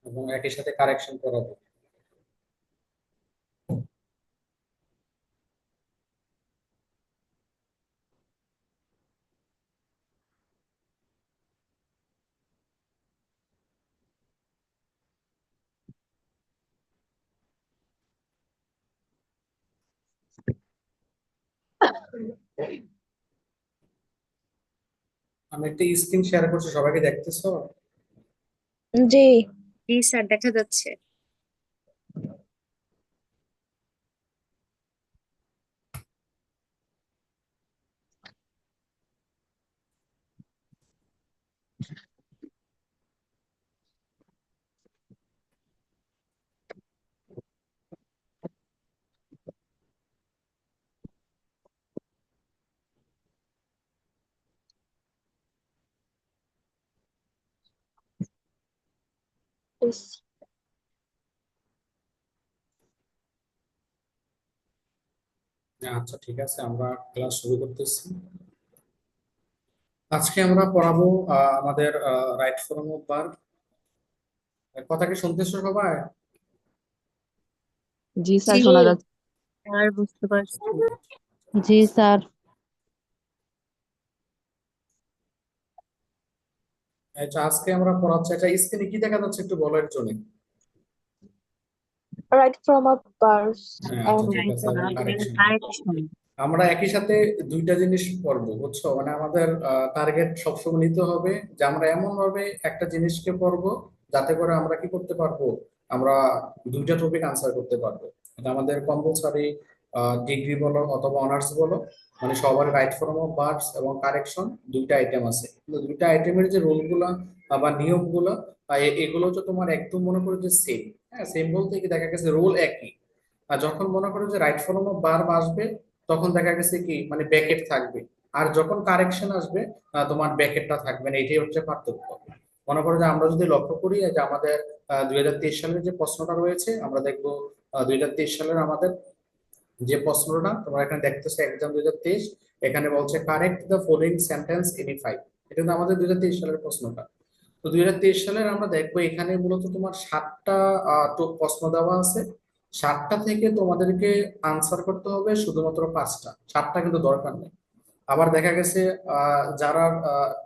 এবং একই সাথে কারেকশন করাবো। আমি একটা স্ক্রিন শেয়ার করছি, সবাইকে দেখতেছো? জি। জি স্যার, দেখা যাচ্ছে। আচ্ছা ঠিক আছে, আমরা ক্লাস শুরু করতেছি। আজকে আমরা পড়াবো আমাদের রাইট ফর্ম অফ ভার্ব। কথা কি শুনতেছো সবাই? জি স্যার, জি শোনা যাচ্ছে। স্যার, বুঝতে পারছি। জি স্যার। আচ্ছা, আজকে আমরা পড়াচ্ছি। আচ্ছা, স্ক্রিনে কি দেখা যাচ্ছে একটু বলো এর জন্য। রাইট ফ্রম আ বার্স হ্যাঁ আচ্ছা এন্ড ঠিক আছে, এবং কারেকশন। কারেকশন। আমরা একই সাথে দুইটা জিনিস পড়বো, বুঝছো? মানে আমাদের টার্গেট সবসময় নিতে হবে যে আমরা এমন ভাবে একটা জিনিসকে পড়বো যাতে করে আমরা কি করতে পারবো, আমরা দুইটা টপিক আনসার করতে পারবো। এটা আমাদের কম্পালসারি, ডিগ্রি বলো অথবা অনার্স বলো, মানে সবার রাইট ফর্ম অফ ভার্বস এবং কারেকশন দুইটা আইটেম আছে। কিন্তু দুইটা আইটেমের যে রুলগুলা বা নিয়মগুলো, এগুলো তো তোমার একদম মনে করো যে সেম। হ্যাঁ, সেম বলতে কি, দেখা গেছে রোল একই। আর যখন মনে করো যে রাইট ফর্ম অফ ভার্ব আসবে, তখন দেখা গেছে কি মানে ব্যাকেট থাকবে। আর যখন কারেকশন আসবে, তোমার ব্যাকেটটা থাকবে না। এটাই হচ্ছে পার্থক্য। মনে করো যে আমরা যদি লক্ষ্য করি যে আমাদের 2023 সালের যে প্রশ্নটা রয়েছে, আমরা দেখবো 2023 সালের আমাদের যে প্রশ্নটা তোমরা এখানে দেখতেছো, এক্সাম 2023, এখানে বলছে correct the following sentence in 5। এটা কিন্তু আমাদের 2023 সালের প্রশ্নটা। তো 2023 সালের আমরা দেখবো এখানে মূলত তোমার 7টা প্রশ্ন দেওয়া আছে। 7টা থেকে তোমাদেরকে আনসার করতে হবে শুধুমাত্র 5টা, 7টা কিন্তু দরকার নেই। আবার দেখা গেছে যারা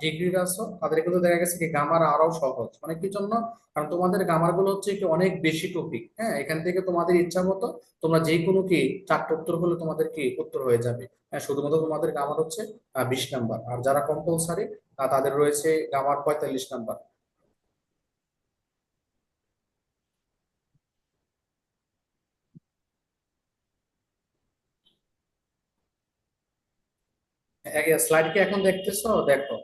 ডিগ্রির আছো তাদের কিন্তু দেখা গেছে কি গ্রামার আরো সহজ। মানে কি জন্য? কারণ তোমাদের গ্রামার গুলো হচ্ছে কি অনেক বেশি টপিক। হ্যাঁ, এখান থেকে তোমাদের ইচ্ছা মতো তোমরা যে কোনো কি 4টা উত্তর করলে তোমাদের কি উত্তর হয়ে যাবে। হ্যাঁ, শুধুমাত্র তোমাদের গ্রামার হচ্ছে 20 নাম্বার। আর যারা কম্পালসারি তাদের রয়েছে গ্রামার 45 নাম্বার। স্লাইড কি এখন দেখতেছো? দেখো,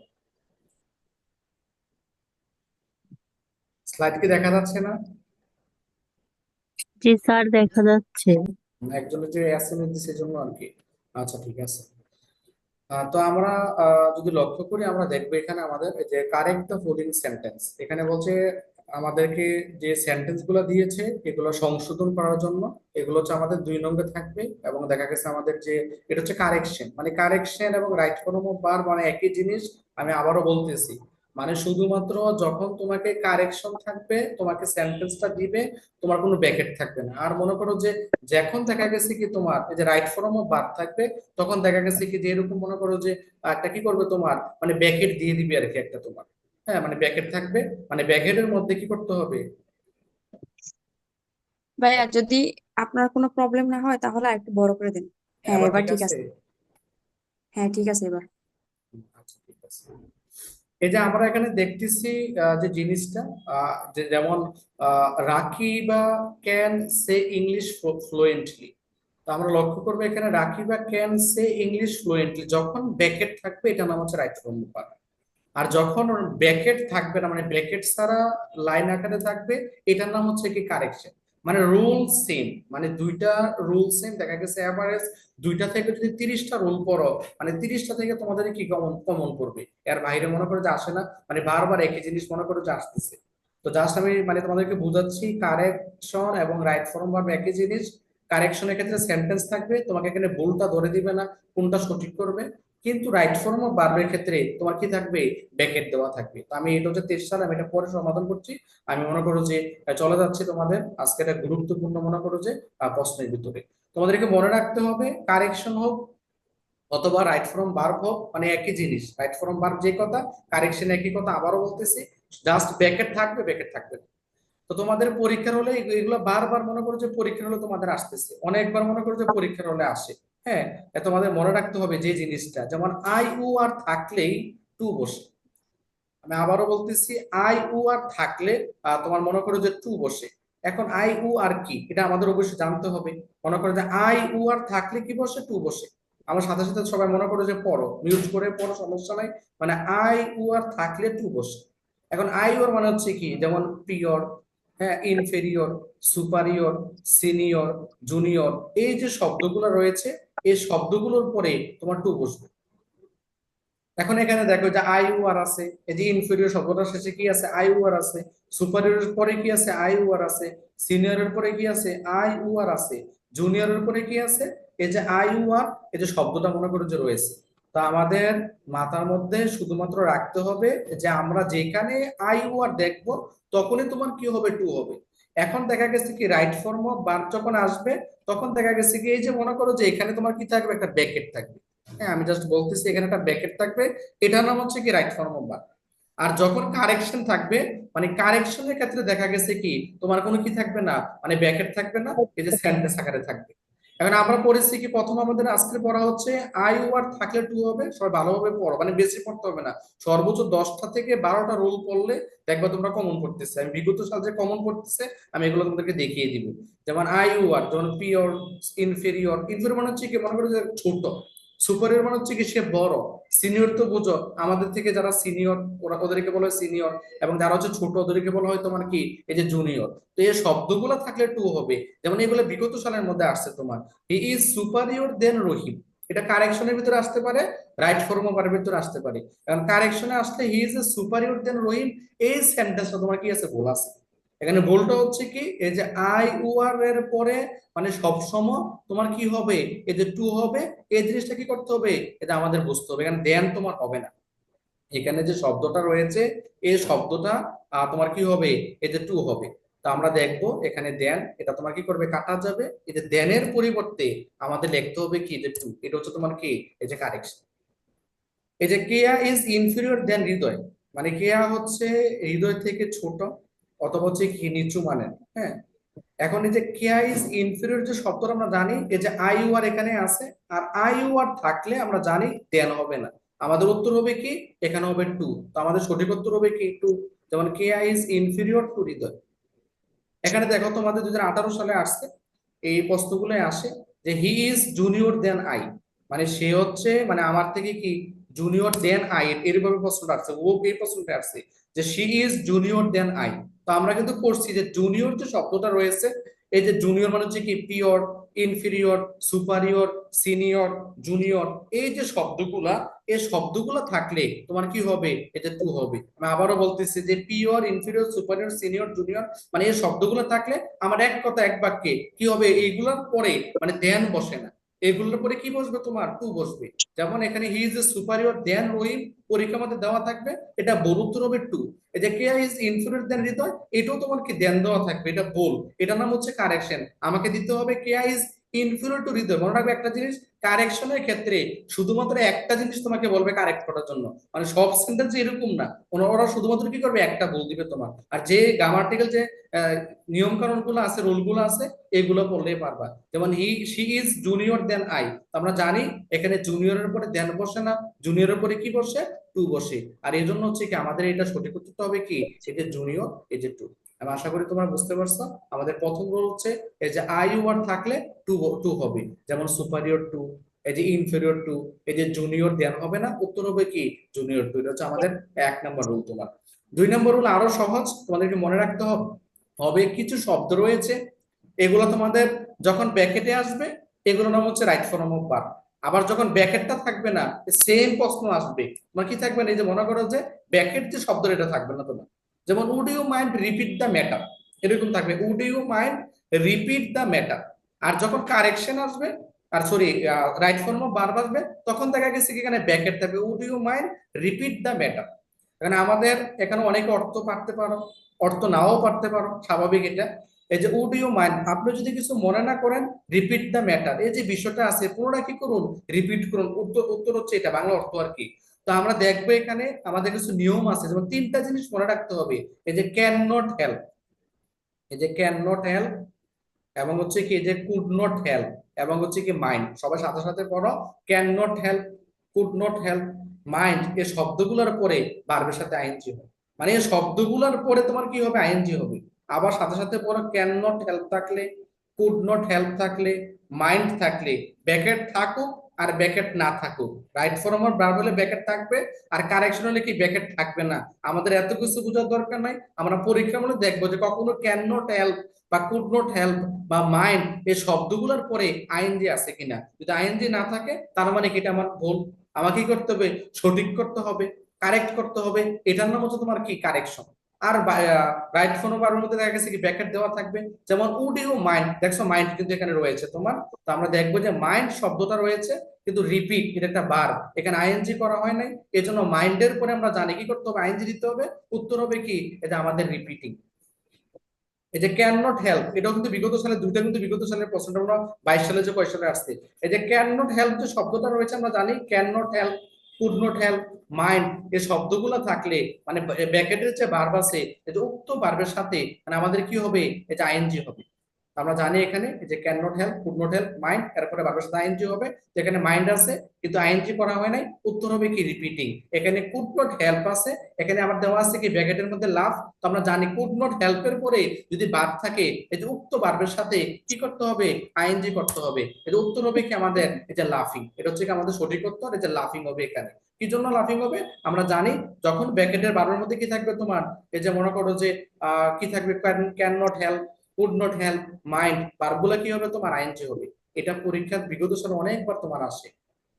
স্লাইড কি দেখা যাচ্ছে না? জি স্যার, দেখা যাচ্ছে। একজনের যে এসএমএস দিছে জন্য আর কি। আচ্ছা ঠিক আছে। তো আমরা যদি লক্ষ্য করি, আমরা দেখবো এখানে আমাদের এই যে কারেক্ট দ্য ফলোইং সেন্টেন্স, এখানে বলছে আমাদেরকে যে সেন্টেন্স গুলো দিয়েছে এগুলো সংশোধন করার জন্য। এগুলো হচ্ছে আমাদের 2 নম্বরে থাকবে। এবং দেখা গেছে আমাদের যে এটা হচ্ছে কারেকশন, মানে কারেকশন এবং রাইট ফর্ম অফ ভার্ব মানে একই জিনিস। আমি আবারও বলতেছি, মানে শুধুমাত্র যখন তোমাকে কারেকশন থাকবে, তোমাকে সেন্টেন্সটা দিবে, তোমার কোনো ব্যাকেট থাকবে না। আর মনে করো যে যখন দেখা গেছে কি তোমার এই যে রাইট ফর্ম অফ ভার্ব থাকবে, তখন দেখা গেছে কি যে এরকম মনে করো যে একটা কি করবে তোমার, মানে ব্যাকেট দিয়ে দিবে আর কি একটা তোমার। হ্যাঁ, মানে ব্যাকেট থাকবে, মানে ব্যাকেটের মধ্যে কি করতে হবে। ভাইয়া, যদি আপনার কোনো প্রবলেম না হয় তাহলে একটু বড় করে দিন। হ্যাঁ, এবার এবার ঠিক ঠিক আছে? আছে। হ্যাঁ, ঠিক আছে এবার। আচ্ছা ঠিক আছে। এই যে আমরা এখানে দেখতেছি যে জিনিসটা, যে যেমন রাখি বা ক্যান সে ইংলিশ ফ্লুয়েন্টলি। তো আমরা লক্ষ্য করবো এখানে রাখি বা ক্যান সে ইংলিশ ফ্লুয়েন্টলি যখন ব্যাকেট থাকবে, এটা নাম হচ্ছে রাইট ফর্ম। আর যখন ব্র্যাকেট থাকবে না, মানে ব্র্যাকেট ছাড়া লাইন আকারে থাকবে, এটার নাম হচ্ছে কি কারেকশন। মানে রুল সেম, মানে দুইটা রুল সেম। দেখা গেছে এভারেজ দুইটা থেকে যদি 30টা রুল পড়ো, মানে 30টা থেকে তোমাদের কি কমন কমন পড়বে, এর বাইরে মনে করো যে আসে না। মানে বারবার একই জিনিস মনে করো যে আসতেছে। তো জাস্ট আমি মানে তোমাদেরকে বুঝাচ্ছি, কারেকশন এবং রাইট ফর্ম ভার্ব একই জিনিস। কারেকশনের ক্ষেত্রে সেন্টেন্স থাকবে, তোমাকে এখানে ভুলটা ধরে দিবে না, কোনটা সঠিক করবে। কিন্তু রাইট ফর্ম অফ ভার্বের ক্ষেত্রে তোমার কি থাকবে, ব্র্যাকেট দেওয়া থাকবে। তো আমি এটা হচ্ছে 23 সাল, আমি এটা পরে সমাধান করছি। আমি মনে করো যে চলে যাচ্ছি তোমাদের আজকে এটা গুরুত্বপূর্ণ মনে করো যে প্রশ্নের ভিতরে তোমাদেরকে মনে রাখতে হবে কারেকশন হোক অথবা রাইট ফ্রম ভার্ব হোক, মানে একই জিনিস। রাইট ফ্রম ভার্ব যে কথা, কারেকশন একই কথা, আবারও বলতেছি, জাস্ট ব্র্যাকেট থাকবে, ব্র্যাকেট থাকবে না। তো তোমাদের পরীক্ষার হলে এগুলো বারবার মনে করো যে পরীক্ষার হলে তোমাদের আসতেছে, অনেকবার মনে করো যে পরীক্ষার হলে আসে। হ্যাঁ, তোমাদের মনে রাখতে হবে যে জিনিসটা, যেমন আই উ আর থাকলেই টু বসে। আমি আবারও বলতেছি, আই উ আর থাকলে তোমার মনে করো যে টু বসে। এখন আই উ আর কি, এটা আমাদের অবশ্যই জানতে হবে। মনে করো যে আই উ আর থাকলে কি বসে, টু বসে। আমার সাথে সাথে সবাই মনে করো যে পড়ো, মিউট করে পড়ো, সমস্যা নাই। মানে আই উ আর থাকলে টু বসে। এখন আই উ আর মানে হচ্ছে কি, যেমন পিওর, হ্যাঁ, ইনফেরিয়র, সুপারিয়র, সিনিয়র, জুনিয়র, এই যে শব্দগুলো রয়েছে, এই শব্দগুলোর পরে তোমার টু বসবে। এখন এখানে দেখো যে আই উ আর আছে, এই যে ইনফেরিয়র শব্দটার শেষে কি আছে, আই উ আর আছে। সুপারিয়রের পরে কি আছে, আই উ আর আছে। সিনিয়রের পরে কি আছে, আই উ আর আছে। জুনিয়রের পরে কি আছে, এই যে আই উ আর, এই যে শব্দটা মনে করো যে রয়েছে। তো আমাদের মাথার মধ্যে শুধুমাত্র রাখতে হবে যে আমরা যেখানে আই উ আর দেখবো তখনই তোমার কি হবে, টু হবে। এখন দেখা গেছে কি রাইট ফর্ম অফ ভার্ব যখন আসবে তখন দেখা গেছে কি, এই যে মনে করো যে এখানে তোমার কি থাকবে, একটা ব্র্যাকেট থাকবে। হ্যাঁ, আমি জাস্ট বলতেছি এখানে একটা ব্র্যাকেট থাকবে, এটার নাম হচ্ছে কি রাইট ফর্ম অফ ভার্ব। আর যখন কারেকশন থাকবে, মানে কারেকশনের ক্ষেত্রে দেখা গেছে কি তোমার কোনো কি থাকবে না, মানে ব্র্যাকেট থাকবে না, এই যে সেন্টেন্স আকারে থাকবে। এখন আমরা পড়েছি কি, প্রথম আমাদের আজকে পড়া হচ্ছে আই ওয়ার্ড থাকলে টু হবে। সবাই ভালোভাবে পড়ো, মানে বেশি পড়তে হবে না, সর্বোচ্চ 10টা থেকে 12টা রোল পড়লে দেখবা তোমরা কমন পড়তেছে। আমি বিগত সাল যে কমন পড়তেছে আমি এগুলো তোমাদেরকে দেখিয়ে দিব। যেমন আই ওয়ার্ড, যেমন পিওর, ইনফেরিয়র। ইনফেরিয়র মানে হচ্ছে কি, মনে করো যে ছোট। সুপারিয়র মানে হচ্ছে কি সে বড়। সিনিয়র তো বুঝো, আমাদের থেকে যারা সিনিয়র ওরা, ওদেরকে বলা হয় সিনিয়র। এবং যারা হচ্ছে ছোট ওদেরকে বলা হয় তোমার কি, এই যে জুনিয়র। তো এই শব্দগুলো থাকলে টু হবে। যেমন এগুলো বিগত সালের মধ্যে আসছে তোমার, হি ইজ সুপারিয়র দেন রহিম। এটা কারেকশনের ভিতরে আসতে পারে, রাইট ফর্ম অফ ভার্বের ভিতরে আসতে পারে। কারণ কারেকশনে আসলে হি ইজ এ সুপারিয়র দেন রহিম, এই সেন্টেন্সটা তোমার কি আছে, ভুল আছে। এখানে ভুলটা হচ্ছে কি, এই যে আই উ আর এর পরে মানে সবসময় তোমার কি হবে, এই যে টু হবে। এই জিনিসটা কি করতে হবে, এটা আমাদের বুঝতে হবে। এখানে দেন তোমার হবে না, এখানে যে শব্দটা রয়েছে এই শব্দটা তোমার কি হবে, এই যে টু হবে। তো আমরা দেখবো এখানে দেন, এটা তোমার কি করবে, কাটা যাবে। এই যে দেনের পরিবর্তে আমাদের লিখতে হবে কি, যে টু। এটা হচ্ছে তোমার কি, এই যে কারেকশন। এই যে কেয়া ইজ ইনফিরিয়র দেন হৃদয়, মানে কেয়া হচ্ছে হৃদয় থেকে ছোট অথবা হচ্ছে কি নিচু মানের। হ্যাঁ, এখন এই যে কেয়া ইজ ইনফিরিয়র যে শব্দটা আমরা জানি, এই যে আই ইউ আর এখানে আছে, আর আই ইউ আর থাকলে আমরা জানি দেন হবে না। আমাদের উত্তর হবে কি, এখানে হবে টু। তো আমাদের সঠিক উত্তর হবে কি, টু। যেমন কেয়া ইজ ইনফিরিয়র টু হৃদয়। এখানে দেখো তোমাদের 2018 সালে আসছে, এই প্রশ্নগুলো আসে যে he is junior than I, মানে সে হচ্ছে মানে আমার থেকে কি জুনিয়র দেন আই, এরভাবে প্রশ্নটা আসছে। ও এই প্রশ্নটা আসছে যে she is junior than I. তো আমরা কিন্তু করছি যে জুনিয়র যে শব্দটা রয়েছে, এই যে জুনিয়র মানে হচ্ছে কি pure, inferior, superior, senior, junior, এই যে শব্দগুলা, এই শব্দগুলো থাকলে তোমার কি হবে, এটা টু হবে। আমি আবারও বলতেছি যে pure, inferior, superior, senior, junior, মানে এই শব্দগুলো থাকলে আমার এক কথা এক বাক্যে কি হবে, এইগুলোর পরে মানে দেন বসে না, এগুলোর পরে কি বসবে, তোমার টু বসবে। যেমন এখানে হি ইজ এ সুপারিয়র দেন রহিম, পরীক্ষার মধ্যে দেওয়া থাকবে, এটা বল উত্তর হবে টু। এই যে কে ইজ ইনফিরিয়র দেন হৃদয়, এটাও তোমার কি দেন দেওয়া থাকবে, এটা বল, এটার নাম হচ্ছে কারেকশন। আমাকে দিতে হবে কে ইজ ইনফিরিয়র টু হৃদয়। মনে রাখবে একটা জিনিস, কারেকশনের ক্ষেত্রে শুধুমাত্র একটা জিনিস তোমাকে বলবে কারেক্ট করার জন্য, মানে সব সেন্টেন্স এরকম না, ওরা শুধুমাত্র কি করবে, একটা বল দিবে তোমার। আর যে গ্রামাটিক্যাল যে নিয়ম কানুন গুলো আছে, রুল গুলো আছে, এগুলো পড়লেই পারবা। যেমন she is junior than I, আমরা জানি এখানে জুনিয়রের পরে দেন বসে না, জুনিয়রের পরে কি বসে, টু বসে। আর এই জন্য হচ্ছে কি আমাদের এটা সঠিক উত্তরটা হবে কি, এই যে জুনিয়র, এই যে টু। আমি আশা করি তোমরা বুঝতে পারছো। আমাদের প্রথম রোল হচ্ছে এই যে আই ইউ আর থাকলে টু টু হবে, যেমন সুপারিয়র টু, এই যে ইনফেরিয়র টু, এই যে জুনিয়র দেন হবে না, উত্তর হবে কি জুনিয়র টু। এটা হচ্ছে আমাদের 1 নম্বর রুল। তোমার 2 নম্বর রুল আরো সহজ, তোমাদেরকে মনে রাখতে হবে হবে কিছু শব্দ রয়েছে, এগুলো তোমাদের যখন ব্র্যাকেটে আসবে এগুলোর নাম হচ্ছে রাইট ফর্ম অফ ভার্ব। আবার যখন ব্র্যাকেটটা থাকবে না, সেম প্রশ্ন আসবে, তোমার কি থাকবে না, এই যে মনে করো যে ব্র্যাকেট যে শব্দ, এটা থাকবে না তোমার। যেমন would you mind repeat the matter, এরকম থাকবে would you mind repeat the matter. আর যখন কারেকশন আসবে আর sorry right form of verb আসবে, তখন দেখা গেছে কি এখানে ব্যাকেট থাকবে, would you mind repeat the matter. এখানে আমাদের এখানে অনেক অর্থ পারতে পারো, অর্থ নাও পারতে পারো, স্বাভাবিক এটা। এই যে উড ইউ মাইন্ড, আপনি যদি কিছু মনে না করেন, রিপিট দ্য ম্যাটার, এই যে বিষয়টা আছে পুরোটা কি করুন, রিপিট করুন। উত্তর উত্তর হচ্ছে এটা, বাংলা অর্থ আর কি। তো আমরা দেখবো এখানে আমাদের কিছু নিয়ম আছে, যেমন তিনটা জিনিস মনে রাখতে হবে। এই যে ক্যান নট হেল্প, এই যে ক্যান নট হেল্প, এবং হচ্ছে কি যে কুড নট হেল্প, এবং হচ্ছে কি মাইন্ড। সবার সাথে সাথে পড়ো, can not help, could not help, mind, এই শব্দগুলোর পরে ভার্বের সাথে আইএনজি হবে। মানে এই শব্দগুলোর পরে তোমার কি হবে, আইএনজি হবে। আবার সাথে সাথে পড়ো, ক্যান নট হেল্প থাকলে, কুড নট হেল্প থাকলে, মাইন্ড থাকলে, ব্যাকেট থাকুক আর ব্যাকেট না থাকুক। রাইট ফর্ম অফ ভার্ব হলে ব্যাকেট থাকবে, আর কারেকশন হলে কি ব্যাকেট থাকবে না। আমাদের এত কিছু বোঝার দরকার নাই, আমরা পরীক্ষা মনে দেখবো যে কখনো ক্যান নট হেল্প বা কুড নট হেল্প বা মাইন্ড এই শব্দগুলোর পরে আইএনজি আছে কিনা। যদি আইএনজি না থাকে তার মানে কি এটা আমার ভুল, আমাকে কি করতে হবে, সঠিক করতে হবে, কারেক্ট করতে হবে। এটার নাম হচ্ছে তোমার কি, কারেকশন। আর রাইট ফোন ওভারের মধ্যে দেখা গেছে কি ব্যাকেট দেওয়া থাকবে, যেমন উড ইউ মাইন্ড, দেখছো মাইন্ড কিন্তু এখানে রয়েছে তোমার। তো আমরা দেখবো যে মাইন্ড শব্দটা রয়েছে, কিন্তু রিপিট এটা একটা ভার্ব, এখানে আইএনজি করা হয় নাই। এই জন্য মাইন্ডের পরে আমরা জানি কি করতে হবে, আইএনজি দিতে হবে। উত্তর হবে কি, এটা আমাদের রিপিটিং। এই যে ক্যান নট হেল্প, এটাও কিন্তু বিগত সালে, দুইটা কিন্তু বিগত সালের প্রশ্নটা আমরা 22 সালে যে কোয়েশ্চনে আসছে। এই যে ক্যান নট হেল্প যে শব্দটা রয়েছে, আমরা জানি can not help, could not help, mind, এই শব্দগুলো থাকলে মানে ব্র্যাকেটের যে ভার্ব আছে, এই যে উক্ত ভার্বের সাথে মানে আমাদের কি হবে, এটা আইএনজি হবে। আমরা জানি এখানে এই যে can not help, could not help, mind, এরপরে ভার্বের সাথে আইএনজি হবে। যেখানে মাইন্ড আছে কিন্তু আইএনজি করা হয় নাই, উত্তর হবে কি, রিপিটিং। এখানে কুড নট হেল্প আছে, এখানে আমার দেওয়া আছে কি ব্র্যাকেটের মধ্যে লাভ। তো আমরা জানি কুড নট হেল্পের পরে যদি ভার্ব থাকে, এই যে উক্ত ভার্বের সাথে কি করতে হবে, আইএনজি করতে হবে। এই যে উত্তর হবে কি আমাদের, এই যে লাফিং। এটা হচ্ছে কি আমাদের সঠিক উত্তর, এই যে লাফিং হবে এখানে। কি জন্য লাফিং হবে, আমরা জানি যখন ব্র্যাকেটের ভার্বের মধ্যে কি থাকবে তোমার, এই যে মনে করো যে কি থাকবে, can not help, could not help, mind, ভার্বগুলো কি হবে তোমার, আইএনজি হবে। এটা পরীক্ষার বিগত সালে অনেকবার তোমার আসে।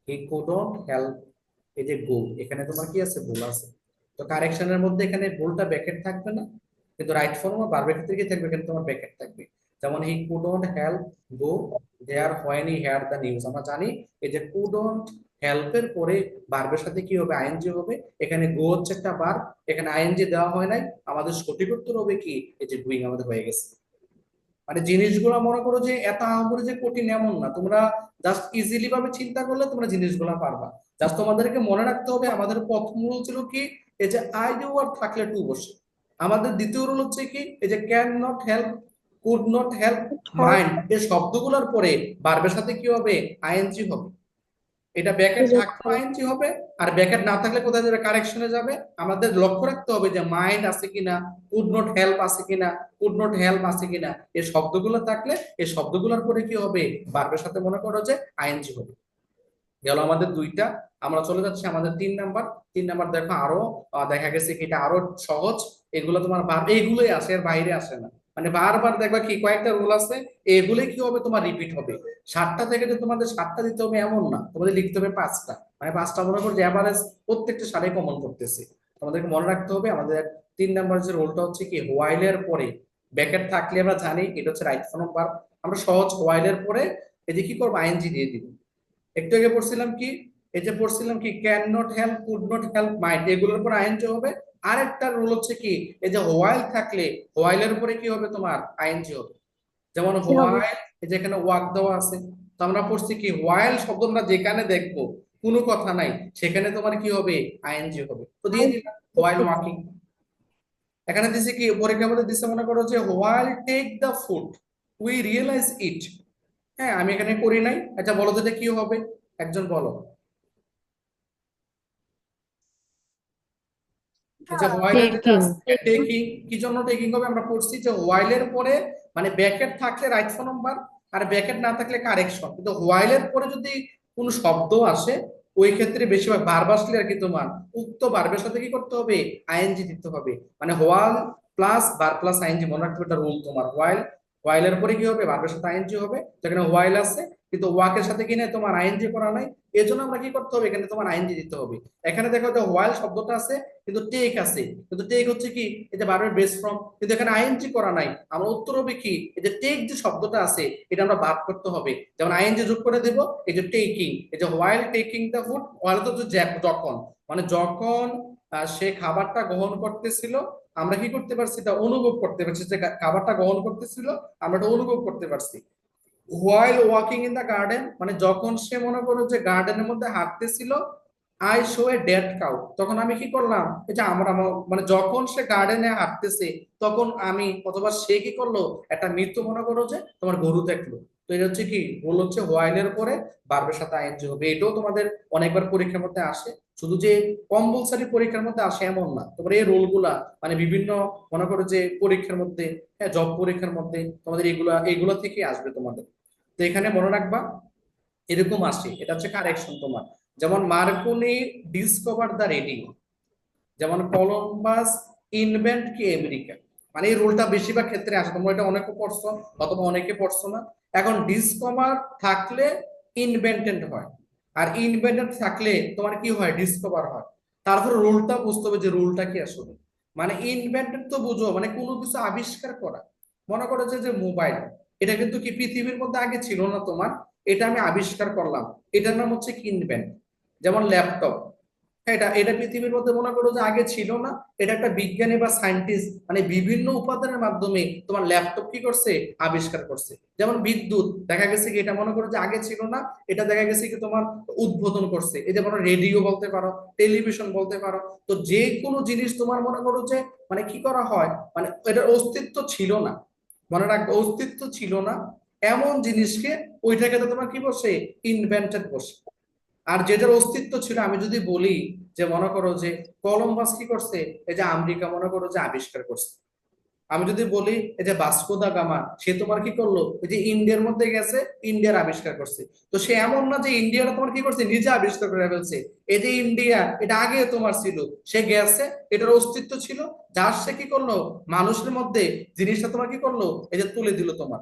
হি কুডন্ট হেল্প, এই যে গো, এখানে তোমার কি আছে, ভুল আছে। তো কারেকশনের মধ্যে এখানে ভুলটা ব্যাকেট থাকবে না, কিন্তু রাইট ফর্ম বা ভার্বের ক্ষেত্রে কি থাকবে, এখানে তোমার ব্যাকেট থাকবে। যেমন he couldn't help go there when he heard the news. আমরা জানি এই যে কুডন্ট হেল্পের পরে ভার্বের সাথে কি হবে, আইএনজি হবে। এখানে গো হচ্ছে একটা ভার্ব, এখানে আইএনজি দেওয়া হয় নাই। আমাদের সঠিক উত্তর হবে কি, এই যে ডুইং আমাদের হয়ে গেছে। মানে জিনিসগুলো মনে করো যে এত আহামরি যে কঠিন এমন না, তোমরা জাস্ট ইজিলি ভাবে চিন্তা করলে তোমরা জিনিসগুলো পারবা। জাস্ট তোমাদেরকে মনে রাখতে হবে আমাদের প্রথম রুল ছিল কি, এই যে আই ডু আর থাকলে টু বসে। আমাদের দ্বিতীয় রুল হচ্ছে কি, এই যে can not help, could not help, mind, এই শব্দগুলোর পরে ভার্বের সাথে কি হবে, আইএনজি হবে। এটা ব্যাকেট থাকলে আইএনজি হবে, আর ব্যাকেট না থাকলে কোথায় যাবে, কারেকশনে যাবে। আমাদের লক্ষ্য রাখতে হবে যে মাইন্ড আছে কিনা, কুড নট হেল্প আছে কিনা, কুড নট হেল্প আছে কিনা। এই শব্দগুলো থাকলে এই শব্দগুলোর পরে কি হবে, ভার্বের সাথে মনে করো যে আইএনজি হবে। গেল আমাদের দুইটা। আমরা চলে যাচ্ছি আমাদের 3 নাম্বার। 3 নাম্বার দেখো আরো দেখা গেছে কি এটা আরো সহজ। এগুলো তোমার ভার্ব এইগুলোই আসে, এর বাইরে আসে না। মানে বারবার দেখবা কি কয়েকটা রুল আছে, এগুলোই কি হবে, তোমার রিপিট হবে। 7টা থেকে যে তোমাদের 7টা দিতে হবে এমন না, তোমাদের লিখতে হবে 5টা। মানে 5টা মনে করো যে এভারেজ প্রত্যেকটা সালে কমন করতেছে। তোমাদেরকে মনে রাখতে হবে আমাদের 3 নাম্বার যে রুলটা হচ্ছে কি, হোয়াইলের পরে ব্র্যাকেট থাকলে আমরা জানি এটা হচ্ছে রাইট ফর্ম অফ ভার্ব। আমরা সহজ হোয়াইলের পরে এই যে কি করবো, আইএনজি দিয়ে দিব। একটু আগে পড়ছিলাম কি, এই যে পড়ছিলাম কি can not help, could not help, might, এগুলোর উপর আইএনজি হবে। আরেকটা রুল হচ্ছে কি, এই যে হোয়াইল থাকলে হোয়াইলের উপরে কি হবে, তোমার আইএনজি হবে। যেমন হোয়াইল, এই যে এখানে ওয়াক দেওয়া আছে। তো আমরা পড়ছি কি, হোয়াইল শব্দটা যেখানে দেখবো কোনো কথা নাই, সেখানে তোমার কি হবে, আইএনজি হবে। তো দিয়ে দিলাম হোয়াইল ওয়াকিং। এখানে দিছে কি, পরীক্ষার মধ্যে দিছে মনে করো যে while take the food we realise it. হ্যাঁ, আমি এখানে করি নাই। আচ্ছা বলো তো এটা কি হবে, একজন বলো। এই যে হোয়াইলের যেটা টেকিং, আছে টেকিং, কি জন্য টেকিং হবে, আমরা পড়ছি যে হোয়াইলের পরে মানে ব্র্যাকেট থাকলে রাইট ফর্ম নাম্বার, আর ব্র্যাকেট না থাকলে কারেকশন। কিন্তু হোয়াইলের পরে যদি কোনো শব্দ আসে, ওই ক্ষেত্রে বেশিরভাগ ভার্ব আসলে আর কি তোমার উক্ত ভার্বের সাথে কি করতে হবে, আইএনজি দিতে হবে। মানে while plus verb plus ING, মনে রাখতে হবে এটা রুল তোমার। হোয়াইল হোয়াইলের পরে কি হবে, ভার্বের সাথে আইএনজি হবে, তো এখানে হোয়াইল আছে কিন্তু ওয়াকের সাথে কিনে তোমার আইএনজি করা নাই, এর জন্য আমরা কি করতে হবে, এখানে তোমার আইএনজি দিতে হবে। এখানে দেখো যে হোয়াইল শব্দটা আছে কিন্তু টেক আছে, কিন্তু টেক হচ্ছে কি এই যে ভার্বের বেস ফর্ম, কিন্তু এখানে আইএনজি করা নাই, আমার উত্তর হবে কি এই যে টেক যে শব্দটা আছে এটা আমরা বাদ করতে হবে, যেমন আইএনজি যোগ করে দেব, এই যে টেকিং, এই যে while taking the food, while তো হচ্ছে যখন, মানে যখন সে খাবারটা গ্রহণ করতেছিল আমরা কি করতে পারছি, তা অনুভব করতে পারছি, যে খাবারটা গ্রহণ করতেছিল আমরা এটা অনুভব করতে পারছি। While walking in the garden, মানে যখন সে মনে করো যে গার্ডেনের মধ্যে হাঁটতেছিল, I saw a dead cow, তখন আমি কি করলাম, এই যে মানে যখন সে গার্ডেনে হাঁটতেছে তখন আমি অথবা সে কি করলো, একটা মৃত্যু মনে করো যে তোমার গরু দেখলো। তো এটা হচ্ছে কি রোল হচ্ছে হোয়াইলের পরে ভার্বের সাথে আইএনজি হবে, এটাও তোমাদের অনেকবার পরীক্ষার মধ্যে আসে, শুধু যে কম্পালসারি পরীক্ষার মধ্যে আসে এমন না, তোমার এই রোলগুলা মানে বিভিন্ন মনে করো যে পরীক্ষার মধ্যে, হ্যাঁ জব পরীক্ষার মধ্যে তোমাদের এগুলা থেকে আসবে তোমাদের। তো এখানে মনে রাখবা এরকম আসে, এটা হচ্ছে কারেকশন তোমার, যেমন মার্কনি ডিসকভার দ্য রেডিও, যেমন কলম্বাস ইনভেন্ট কি আমেরিকা, মানে এই রোলটা বেশিরভাগ ক্ষেত্রে আসে, তোমরা এটা অনেকে পড়ছো অথবা অনেকে পড়ছো না। এখন ডিসকভার থাকলে ইনভেন্টেড হয়, আর ইনভেন্টেড থাকলে তোমার কি হয়, ডিসকভার হয়। তারপর রোলটা বুঝতে হবে যে রোলটা কি আসলে, মানে ইনভেন্টেড তো বুঝো মানে কোনো কিছু আবিষ্কার করা, মনে করো যে মোবাইল, এটা কিন্তু কি পৃথিবীর মধ্যে আগে ছিল না তোমার, এটা আমি আবিষ্কার করলাম, এটার নাম হচ্ছে কি ইনভেন্ট। যেমন ল্যাপটপ, এটা এটা পৃথিবীর মধ্যে মনে করো যে আগে ছিল না, এটা একটা বিজ্ঞানী বা সায়েন্টিস্ট মানে বিভিন্ন উপাদানের মাধ্যমে তোমার ল্যাপটপ কি করছে, আবিষ্কার করছে। যেমন বিদ্যুৎ দেখা গেছে কি এটা মনে করো যে আগে ছিল না, এটা দেখা গেছে কি তোমার উদ্বোধন করছে, এই যেমন রেডিও বলতে পারো, টেলিভিশন বলতে পারো। তো যে কোনো জিনিস তোমার মনে করো যে মানে কি করা হয়, মানে এটার অস্তিত্ব ছিল না, মনে রাখবে অস্তিত্ব ছিল না এমন জিনিসকে ওইটাকে তো তোমার কি বসে, ইনভেন্টেড বসে। আর যেটার অস্তিত্ব ছিল, আমি যদি বলি যে মনে করো যে কলম্বাস কি করছে, এই যে আমেরিকা মনে করো যে আবিষ্কার করছে। আমি যদি বলি এই যে ভাস্কো দা গামা, সে তোমার কি করলো, এই যে ইন্ডিয়ার মধ্যে গেছে, ইন্ডিয়ার আবিষ্কার করছে। তো সে এমন না যে ইন্ডিয়াটা তোমার কি করছে, নিজে আবিষ্কার করে ফেলছে, এই যে ইন্ডিয়া এটা আগে তোমার ছিল, সে গেছে, এটার অস্তিত্ব ছিল, যার সে কি করলো, মানুষের মধ্যে জিনিসটা তোমার কি করলো, এই যে তুলে দিল তোমার।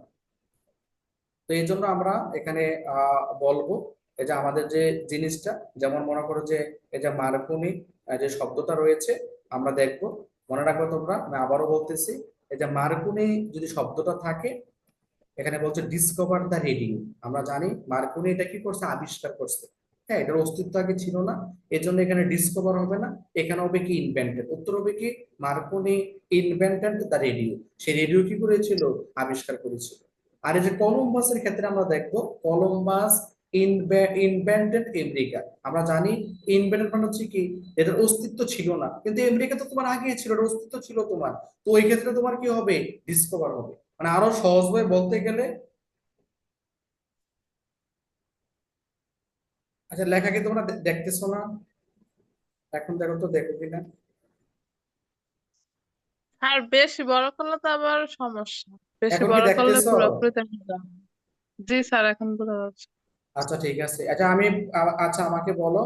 তো এই জন্য আমরা এখানে বলবো এই যে আমাদের যে জিনিসটা, যেমন মনে করো যে এই যে মার্কনি যে শব্দটা রয়েছে আমরা দেখবো, মনে রাখবো তোমরা, আমি আবারও বলতেছি, এই যে মার্কনি যদি শব্দটা থাকে, এখানে বলছে ডিসকভার দ্য রেডিও, আমরা জানি মার্কনি এটা কি করছে, আবিষ্কার করছে, হ্যাঁ এটার অস্তিত্ব আগে ছিল না, এর জন্য এখানে ডিসকভার হবে না, এখানে হবে কি ইনভেন্টেড, উত্তর হবে কি Marconi invented the radio, say radio কি করেছিল, আবিষ্কার করেছিল। আর এই যে কলম্বাসের ক্ষেত্রে আমরা দেখবো কলম্বাস ইনভেন্টেড আমেরিকা, আমরা জানি ইনভেন্টেড মানে হচ্ছে কি এটার অস্তিত্ব ছিল না, কিন্তু আমেরিকা তো তোমার আগেই ছিল, এটার অস্তিত্ব ছিল তোমার, তো ওই ক্ষেত্রে তোমার কি হবে, ডিসকভার হবে। মানে আরো সহজ ভাবে বলতে গেলে, আচ্ছা লেখা কি তোমরা দেখতেছো না, এখন দেখো তো, দেখো কিনা। আর বেশি বড় করলে তো আবার সমস্যা, বেশি এখন কি বড় করলে দেখতেছো? পুরোপুরি দেখা যাবে না। জি স্যার, এখন বোঝা যাচ্ছে। আচ্ছা ঠিক আছে, আচ্ছা আমি আচ্ছা আমাকে বলো,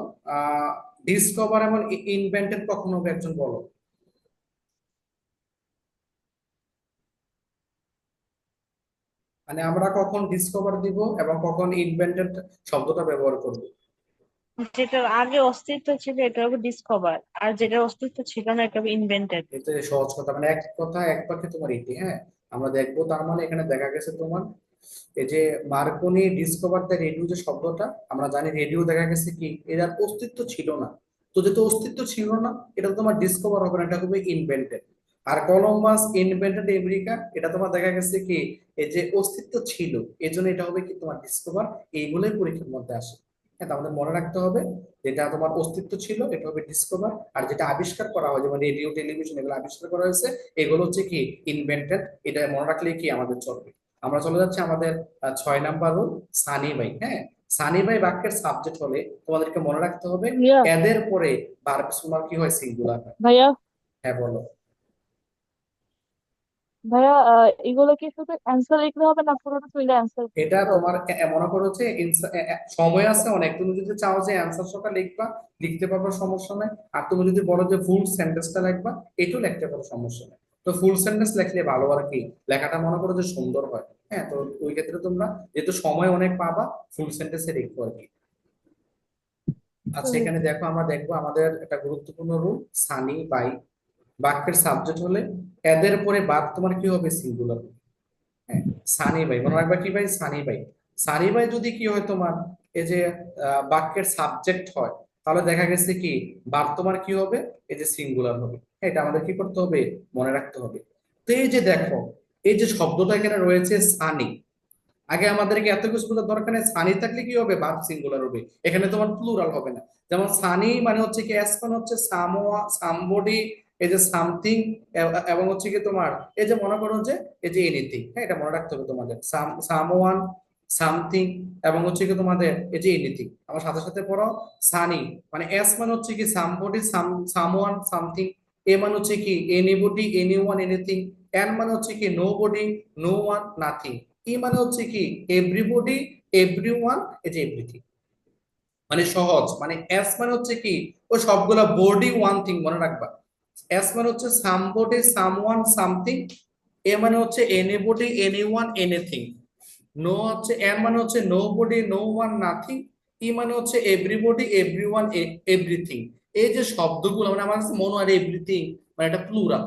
ডিসকভার এবং ইনভেন্টেড কখন হবে একজন বলো। মানে আমরা কখন ডিসকভার দিব এবং কখন ইনভেন্টেড শব্দটা ব্যবহার করব। যেটার আগে অস্তিত্ব ছিল এটা হবে ডিসকভার, আর যেটার অস্তিত্ব ছিল না এটা হবে ইনভেন্টেড। এটা সহজ কথা, মানে এক কথা এক বাক্যে তোমার এটি, হ্যাঁ আমরা দেখবো, তার মানে এখানে দেখা গেছে তোমার এই যে মার্কনি ডিসকভার দ্য রেডিও যে শব্দটা, আমরা জানি রেডিও দেখা গেছে কি এর আর অস্তিত্ব ছিল না, তো যেহেতু অস্তিত্ব ছিল না এটা তো তোমার ডিসকভার হবে না, এটা হবে ইনভেন্টেড। আর কলম্বাস ইনভেন্টেড আমেরিকা, এটা তোমার দেখা গেছে কি এই যে অস্তিত্ব ছিল, এই জন্য এটা হবে কি তোমার ডিসকভার, এইগুলোই পরীক্ষার মধ্যে আসে। হ্যাঁ, তা আমাদের মনে রাখতে হবে যেটা তোমার অস্তিত্ব ছিল এটা হবে ডিসকভার, আর যেটা আবিষ্কার করা হয় যেমন রেডিও টেলিভিশন এগুলো আবিষ্কার করা হয়েছে এগুলো হচ্ছে কি ইনভেন্টেড, এটা মনে রাখলে কি আমাদের চলবে। আমরা চলে যাচ্ছি আমাদের 6 নাম্বার রুল, সানি ভাই, হ্যাঁ সানি ভাই বাক্যের সাবজেক্ট হলে তোমাদেরকে মনে রাখতে হবে ভাইয়া, এদের পরে ভার্ব তোমার কি হয়, সিঙ্গুলার হয়। ভাইয়া, হ্যাঁ বলো। ভাইয়া, এগুলো কি শুধু অ্যান্সার লিখলে হবে না পুরোটা মিলে অ্যান্সার এটা লিখতে হবে? তোমার মনে করো যে সময় আছে অনেক, তুমি যদি চাও যে অ্যান্সার সহকারে লিখবা লিখতে পারবো, সমস্যা নাই। আর তুমি যদি বলো যে ফুল সেন্টেন্সটা লিখবা এটাও লিখতে পারো, সমস্যা নাই। তো ফুল সেন্টেন্স লেখলে ভালো আর কি, লেখাটা মনে করো যে সুন্দর হয়। হ্যাঁ, তো ওই ক্ষেত্রে তোমরা যেহেতু সময় অনেক পাবা, ফুল সেন্টেন্সে লিখবো আর কি। আচ্ছা, হুম। এখানে দেখো আমরা দেখবো আমাদের একটা গুরুত্বপূর্ণ রুল, সানি বাই। বাক্যের সাবজেক্ট হলে এদের পরে বাদ তোমার কি হবে, সিঙ্গুলার। হ্যাঁ, সানি ভাই মনে রাখবা কি ভাই, সানি ভাই। সানি ভাই যদি কি হয় তোমার, এই যে বাক্যের সাবজেক্ট হয়, তাহলে দেখা গেছে কি ভার্ব তোমার কি হবে, এই যে সিঙ্গুলার হবে। হ্যাঁ, এটা আমাদের কি করতে হবে, মনে রাখতে হবে। তো এই যে দেখো, এই যে শব্দটা এখানে রয়েছে সানি, আগে আমাদেরকে এত কিছু বোঝার দরকার নেই, সানি থাকলে কি হবে, ভার্ব সিঙ্গুলার হবে, এখানে তোমার প্লুরাল হবে না। যেমন সানি মানে হচ্ছে কি, এস মানে হচ্ছে সামোয়া, সামবডি, এই যে সামথিং, এবং হচ্ছে কি তোমার এই যে মনে করো যে এই যে এনিথিং। হ্যাঁ, এটা মনে রাখতে হবে তোমাদের, সামওয়ান, সামথিং, এবং হচ্ছে কি তোমাদের এই যে এনিথিং। আমার সাথে সাথে পড়ো, সানি মানে এস মানে হচ্ছে কি সামবডি, সামওয়ান, সামথিং। এ মানে হচ্ছে কি এনিবডি, এনিওয়ান, এনিথিং। এন মানে হচ্ছে কি nobody, no one, nothing. E মানে হচ্ছে কি এভরিবডি, এভরিওয়ান, এই যে এভরিথিং। মানে সহজ, মানে এস মানে হচ্ছে কি ওই সবগুলা বডি ওয়ান থিং মনে রাখবা। এস মানে হচ্ছে সামবডি, সামওয়ান, সামথিং। এ মানে হচ্ছে এনিবডি, এনিওয়ান, এনিথিং। নো হচ্ছে, এম মানে হচ্ছে nobody, no one, nothing. E মানে হচ্ছে এভরিবডি, এভরিওয়ান, এভরিথিং। এই যে শব্দগুলো মানে আমার কাছে মনে হয় এভরিথিং মানে এটা প্লুরাল।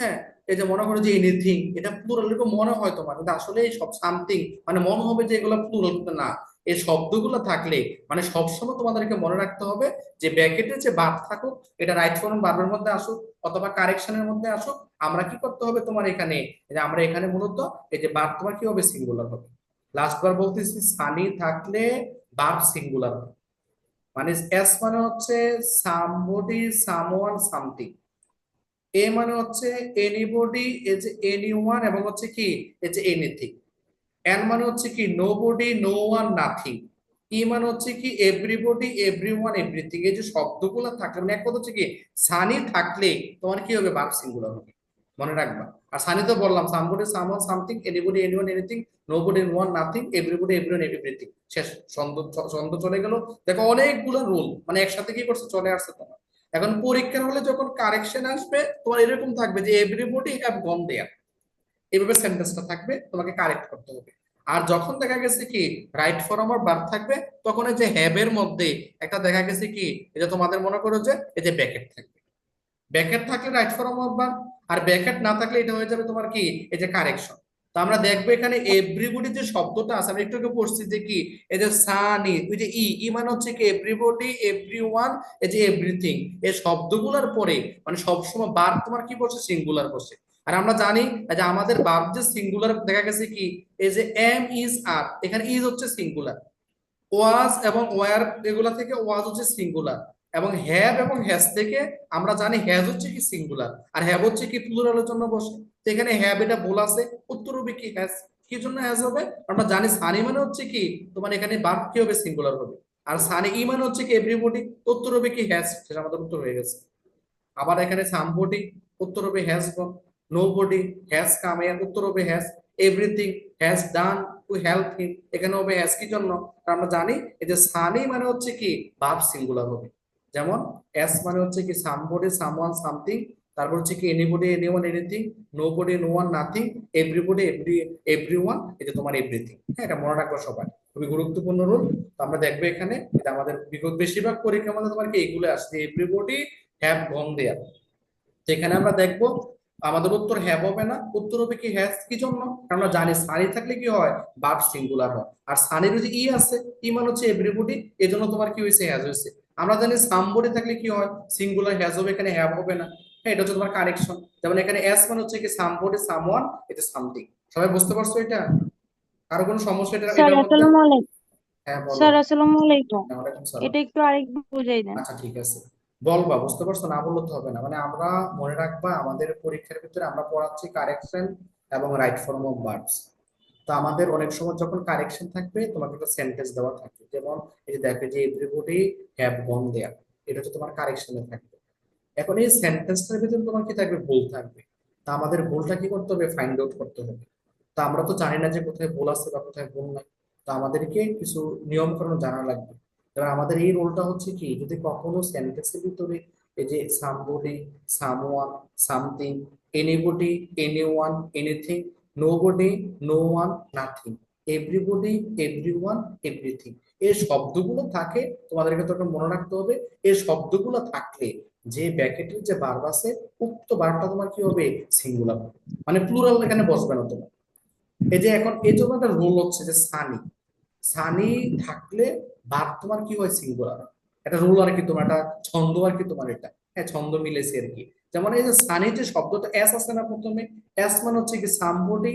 হ্যাঁ, এই যে মনে করো যে এনিথিং, এটা প্লুরাল এরকম মনে হয় তোমার, কিন্তু আসলে এই সব সামথিং মানে মনে হবে যে এগুলো প্লুরাল, কিন্তু না। এই শব্দগুলো থাকলে মানে সবসময় তোমাদেরকে মনে রাখতে হবে যে ব্র্যাকেটে যে ভার্ব থাকুক, এটা রাইট ফর্ম ভার্বের মধ্যে আসুক অথবা কারেকশনের মধ্যে আসুক, আমরা কি করতে হবে তোমার এখানে, যে আমরা এখানে মূলত এই যে ভার্ব তোমার কি হবে, সিঙ্গুলার হবে। লাস্ট বার বলতেছি, সানি থাকলে ভার্ব সিঙ্গুলার হবে। মানে এস মানে হচ্ছে সামবডি, সামওয়ান, সামথিং। এ মানে হচ্ছে এনিবডি, এই যে এনিওয়ান, এবং হচ্ছে কি এই যে এনিথিং। এন মানে হচ্ছে কি nobody, no one, nothing. E মানে হচ্ছে কি এভরিবডি, এভরিওয়ান, এভরিথিং। এই যে শব্দগুলো থাকলে মানে এক কথা হচ্ছে কি সানি থাকলে তোমার কি হবে, ভার্ব সিঙ্গুলার হবে, মনে রাখবা। আর সানি তো বললাম somebody, someone, something, anybody, anyone, anything, nobody, no one, nothing, everybody, everyone, everything. শেষ, ছন্দ, ছন্দ চলে গেল। দেখো অনেকগুলো রুল মানে একসাথে কি করছে, চলে আসছে তোমার। এখন পরীক্ষার হলে যখন কারেকশন আসবে, তোমার এরকম থাকবে যে এভরিবডি হ্যাভ গন দেয়ার, এইভাবে সেন্টেন্সটা থাকবে, তোমাকে কারেক্ট করতে হবে। আর যখন দেখা গেছে কি রাইট ফর্ম আর ভার্ব থাকবে, তখন এই যে হ্যাভ এর মধ্যে একটা দেখা গেছে কি, এই যে তোমাদের মনে করো যে এই যে ব্র্যাকেট থাকবে, ব্র্যাকেট থাকলে রাইট ফর্ম অফ ভার্ব, আর ব্র্যাকেট না থাকলে এটা হয়ে যাবে তোমার কি এই যে কারেকশন। তো আমরা দেখবো এখানে এভরিবডি যে শব্দটা আছে, আমরা একটু আগে পড়ছি যে কি এই যে সানি, ওই যে ই, ই মানে হচ্ছে কি এভরিবডি, এভরিওয়ান, এই যে এভরিথিং। এই শব্দগুলোর পরে মানে সবসময় ভার্ব তোমার কি বসে, সিঙ্গুলার বসে। আর আমরা জানি যে আমাদের ভার্ব যে সিঙ্গুলার দেখা গেছে কি, এই যে এম, ইজ, আর, এখানে ইজ হচ্ছে সিঙ্গুলার। ওয়াজ এবং ওয়ার এগুলা থেকে ওয়াজ হচ্ছে সিঙ্গুলার, এবং হ্যাভ এবং হ্যাজ থেকে আমরা জানি হ্যাজ হচ্ছে কি সিঙ্গুলার, আর হ্যাভ হচ্ছে কি প্লুরালের জন্য বসে। তো এখানে হ্যাভ এটা বল আছে, উত্তর হবে কি হ্যাজ। কি জন্য হ্যাজ হবে, আমরা জানি সানি মানে হচ্ছে কি তোমার এখানে ভার্ব কি হবে, সিঙ্গুলার হবে। আর সানি ই মানে হচ্ছে কি এভরিবডি, উত্তর হবে কি হ্যাজ, সেটা আমাদের উত্তর হয়ে গেছে। আবার এখানে সামবডি, উত্তর হবে has gone. Nobody, has come, এর উত্তর হবে has. Everything, has done to help him, এখানে হবে হ্যাজ কি জন্য, কারণ আমরা জানি এই যে সানি মানে হচ্ছে কি ভার্ব সিঙ্গুলার হবে। যেমন এস মানে হচ্ছে কি সামবডি, সামওয়ান, সামথিং। তারপর হচ্ছে কি anybody, anyone, anything. Nobody, no one, nothing. Everybody, everyone, এটা তোমার এভরিথিং। হ্যাঁ, এটা মনে রাখবো সবাই, খুবই গুরুত্বপূর্ণ রুল। তো আমরা দেখবো এখানে এটা আমাদের বিগত বেশিরভাগ পরীক্ষার মধ্যে তোমার কি এগুলো আসছে, এভরিবডি হ্যাভ গন দেয়ার। তো এখানে আমরা দেখবো আমাদের উত্তর হ্যাভ হবে না, উত্তর হবে কি হ্যাজ। কি জন্য, কারণ আমরা জানি সানি থাকলে কি হয়, ভার্ব সিঙ্গুলার হয়। আর সানির যে ই আছে, ই মানে হচ্ছে এভরিবডি, এই জন্য তোমার কি হয়েছে, হ্যাজ হয়েছে। আমরা জানি সামবডি থাকলে কি হয়, সিঙ্গুলার, হ্যাজ হবে, এখানে হ্যাভ হবে না। হ্যাঁ, এটা হচ্ছে তোমার কারেকশন। যেমন এখানে এস মানে হচ্ছে কি সামবডি, সামওয়ান, এটা সামথিং। সবাই বুঝতে পারছো এটা? কারো কোনো সমস্যা এটা স্যার এটার মধ্যে? আসসালামু আলাইকুম। হ্যাঁ বলো। স্যার আসসালামু আলাইকুম। ওয়ালাইকুম সালাম। এটা একটু আরেকবার বুঝাই দেন। আচ্ছা ঠিক আছে, বলবা, বুঝতে পারছো, না বললে তো হবে না। মানে আমরা মনে রাখবা আমাদের পরীক্ষার ভিতরে আমরা পড়াচ্ছি কারেকশন এবং রাইট ফর্ম অফ ভার্বস। তো আমাদের অনেক সময় যখন কারেকশন থাকবে তোমাকে একটা সেন্টেন্স দেওয়া থাকবে, যেমন এই যে দেখো যে এভরিবডি হ্যাভ গন দেয়ার, এটা হচ্ছে তোমার কারেকশনে থাকবে। এখন এই সেন্টেন্সটার ভিতরে তোমার কি থাকবে, ভুল থাকবে। তা আমাদের ভুলটা কি করতে হবে, ফাইন্ড আউট করতে হবে। তো আমরা তো জানি না যে কোথায় ভুল আছে বা কোথায় ভুল নাই। তো আমাদেরকে কিছু নিয়মকানুন জানা লাগবে। এবার আমাদের এই রোলটা হচ্ছে কি, যদি কখনো সেন্টেন্সের ভিতরে এই যে somebody, someone, something, anybody, anyone, anything, nobody, no one, nothing, everybody, everyone, everything. এই শব্দগুলো থাকে, তোমাদেরকে তোকে মনে রাখতে হবে। এই শব্দগুলো থাকলে যে ব্র্যাকেটের যে ভার্ব আছে, উক্ত ভার্বটা তোমার কি হবে? সিঙ্গুলার, মানে প্লুরাল এখানে বসবে না তোমার। এই যে এখন এই জন্য একটা রুল হচ্ছে যে সানি, সানি থাকলে ভার্ব তোমার কি হয়? সিঙ্গুলার। একটা রুল আর কি, তোমার একটা ছন্দ আর কি তোমার, এটা হ্যাঁ ছন্দ মিলেছে আর কি। যেমন এই যে সানি যে শব্দটা এস আছে না প্রথমে, এস মানে হচ্ছে কি সামবডি,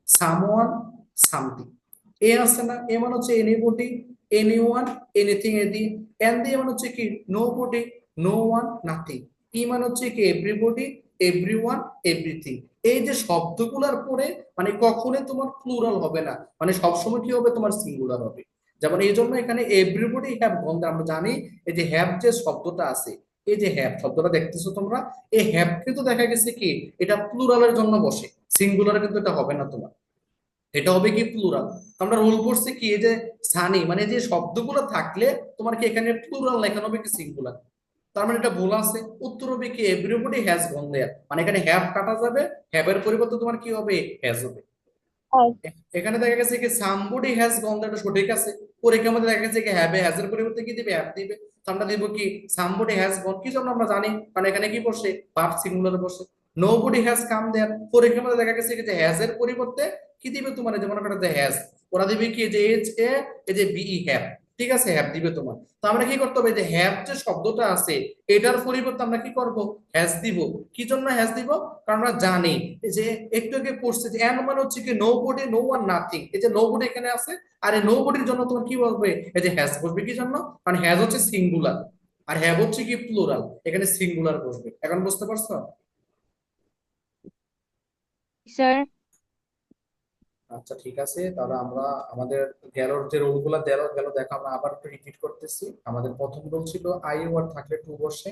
সামওয়ান, সামথিং। এ আছে না, এ মানে হচ্ছে এনিবডি, এনিওয়ান, এনিথিং। এ দিয়ে এন দিয়ে মানে হচ্ছে কি nobody, no one, nothing. E মানে হচ্ছে কি এভরিবডি, এভরিওয়ান, এভরিথিং। এই যে শব্দগুলোর পরে মানে কখনোই তোমার প্লুরাল হবে না, মানে সবসময় কি হবে? তোমার সিঙ্গুলার হবে। যেমন এই জন্য এখানে এভরিবডি হ্যাভ গন্ধ, আমরা জানি এই যে হ্যাভ যে শব্দটা আছে, এই যে হ্যাভ শব্দটা দেখতেছো তোমরা, এই হ্যাভ কিন্তু দেখা গেছে কি এটা প্লুরালের জন্য বসে, সিঙ্গুলার কিন্তু এটা হবে না তোমার, এটা হবে কি প্লুরাল। আমরা রোল করছি কি এই যে সানি, মানে যে শব্দগুলো থাকলে তোমার কি এখানে প্লুরাল লেখা হবে কি সিঙ্গুলার। তার মানে এটা ভুল আছে, উত্তর হবে কি এভরিবডি হ্যাজ গন দেয়ার, মানে এখানে হ্যাভ কাটা যাবে, হ্যাভ এর পরিবর্তে তোমার কি হবে? হ্যাজ হবে। এখানে দেখা গেছে কি সামবডি হ্যাজ গন দেয়ার, এটা সঠিক আছে। পরীক্ষার মধ্যে দেখা গেছে কি হ্যাভ হ্যাজ এর পরিবর্তে কি দিবে? হ্যাভ দিবে। তো আমরা দিব কি সামবডি হ্যাজ গন, কি জন্য আমরা জানি, কারণ এখানে কি বসে? ভার্ব সিঙ্গুলারে বসে। নোবডি হ্যাজ কাম দেয়ার, পরীক্ষার মধ্যে দেখা গেছে কি যে হ্যাজ এর পরিবর্তে কি দিবে তোমার? এই যে মনে করো যে হ্যাজ, ওরা দিবে কি যে এইচ এ, এই যে বিই হ্যাভ, ঠিক আছে হ্যাভ দিবে তোমার। তো আমরা কি করতে হবে? যে হ্যাভ যে শব্দটা আছে এটার পরিবর্তে আমরা কি করব? হ্যাজ দিব। কি জন্য হ্যাজ দিব? কারণ আমরা জানি এই যে একটু আগে পড়ছে যে এন মানে হচ্ছে কি nobody, no one, nothing. এই যে নো বডি এখানে আছে, আর এই নো বডির জন্য তোমার কি বলবে? এই যে হ্যাজ বসবে। কি জন্য? কারণ হ্যাজ হচ্ছে সিঙ্গুলার, আর হ্যাভ হচ্ছে কি প্লুরাল, এখানে সিঙ্গুলার বসবে। এখন বুঝতে পারছো? স্যার। আচ্ছা ঠিক আছে, তাহলে আমরা আমাদের গেলোর যে রোল গুলা গেল গেল দেখো, আমরা আবার একটু রিপিট করতেছি। আমাদের প্রথম রোল ছিল আই ওয়ার্ড থাকলে টু বসে।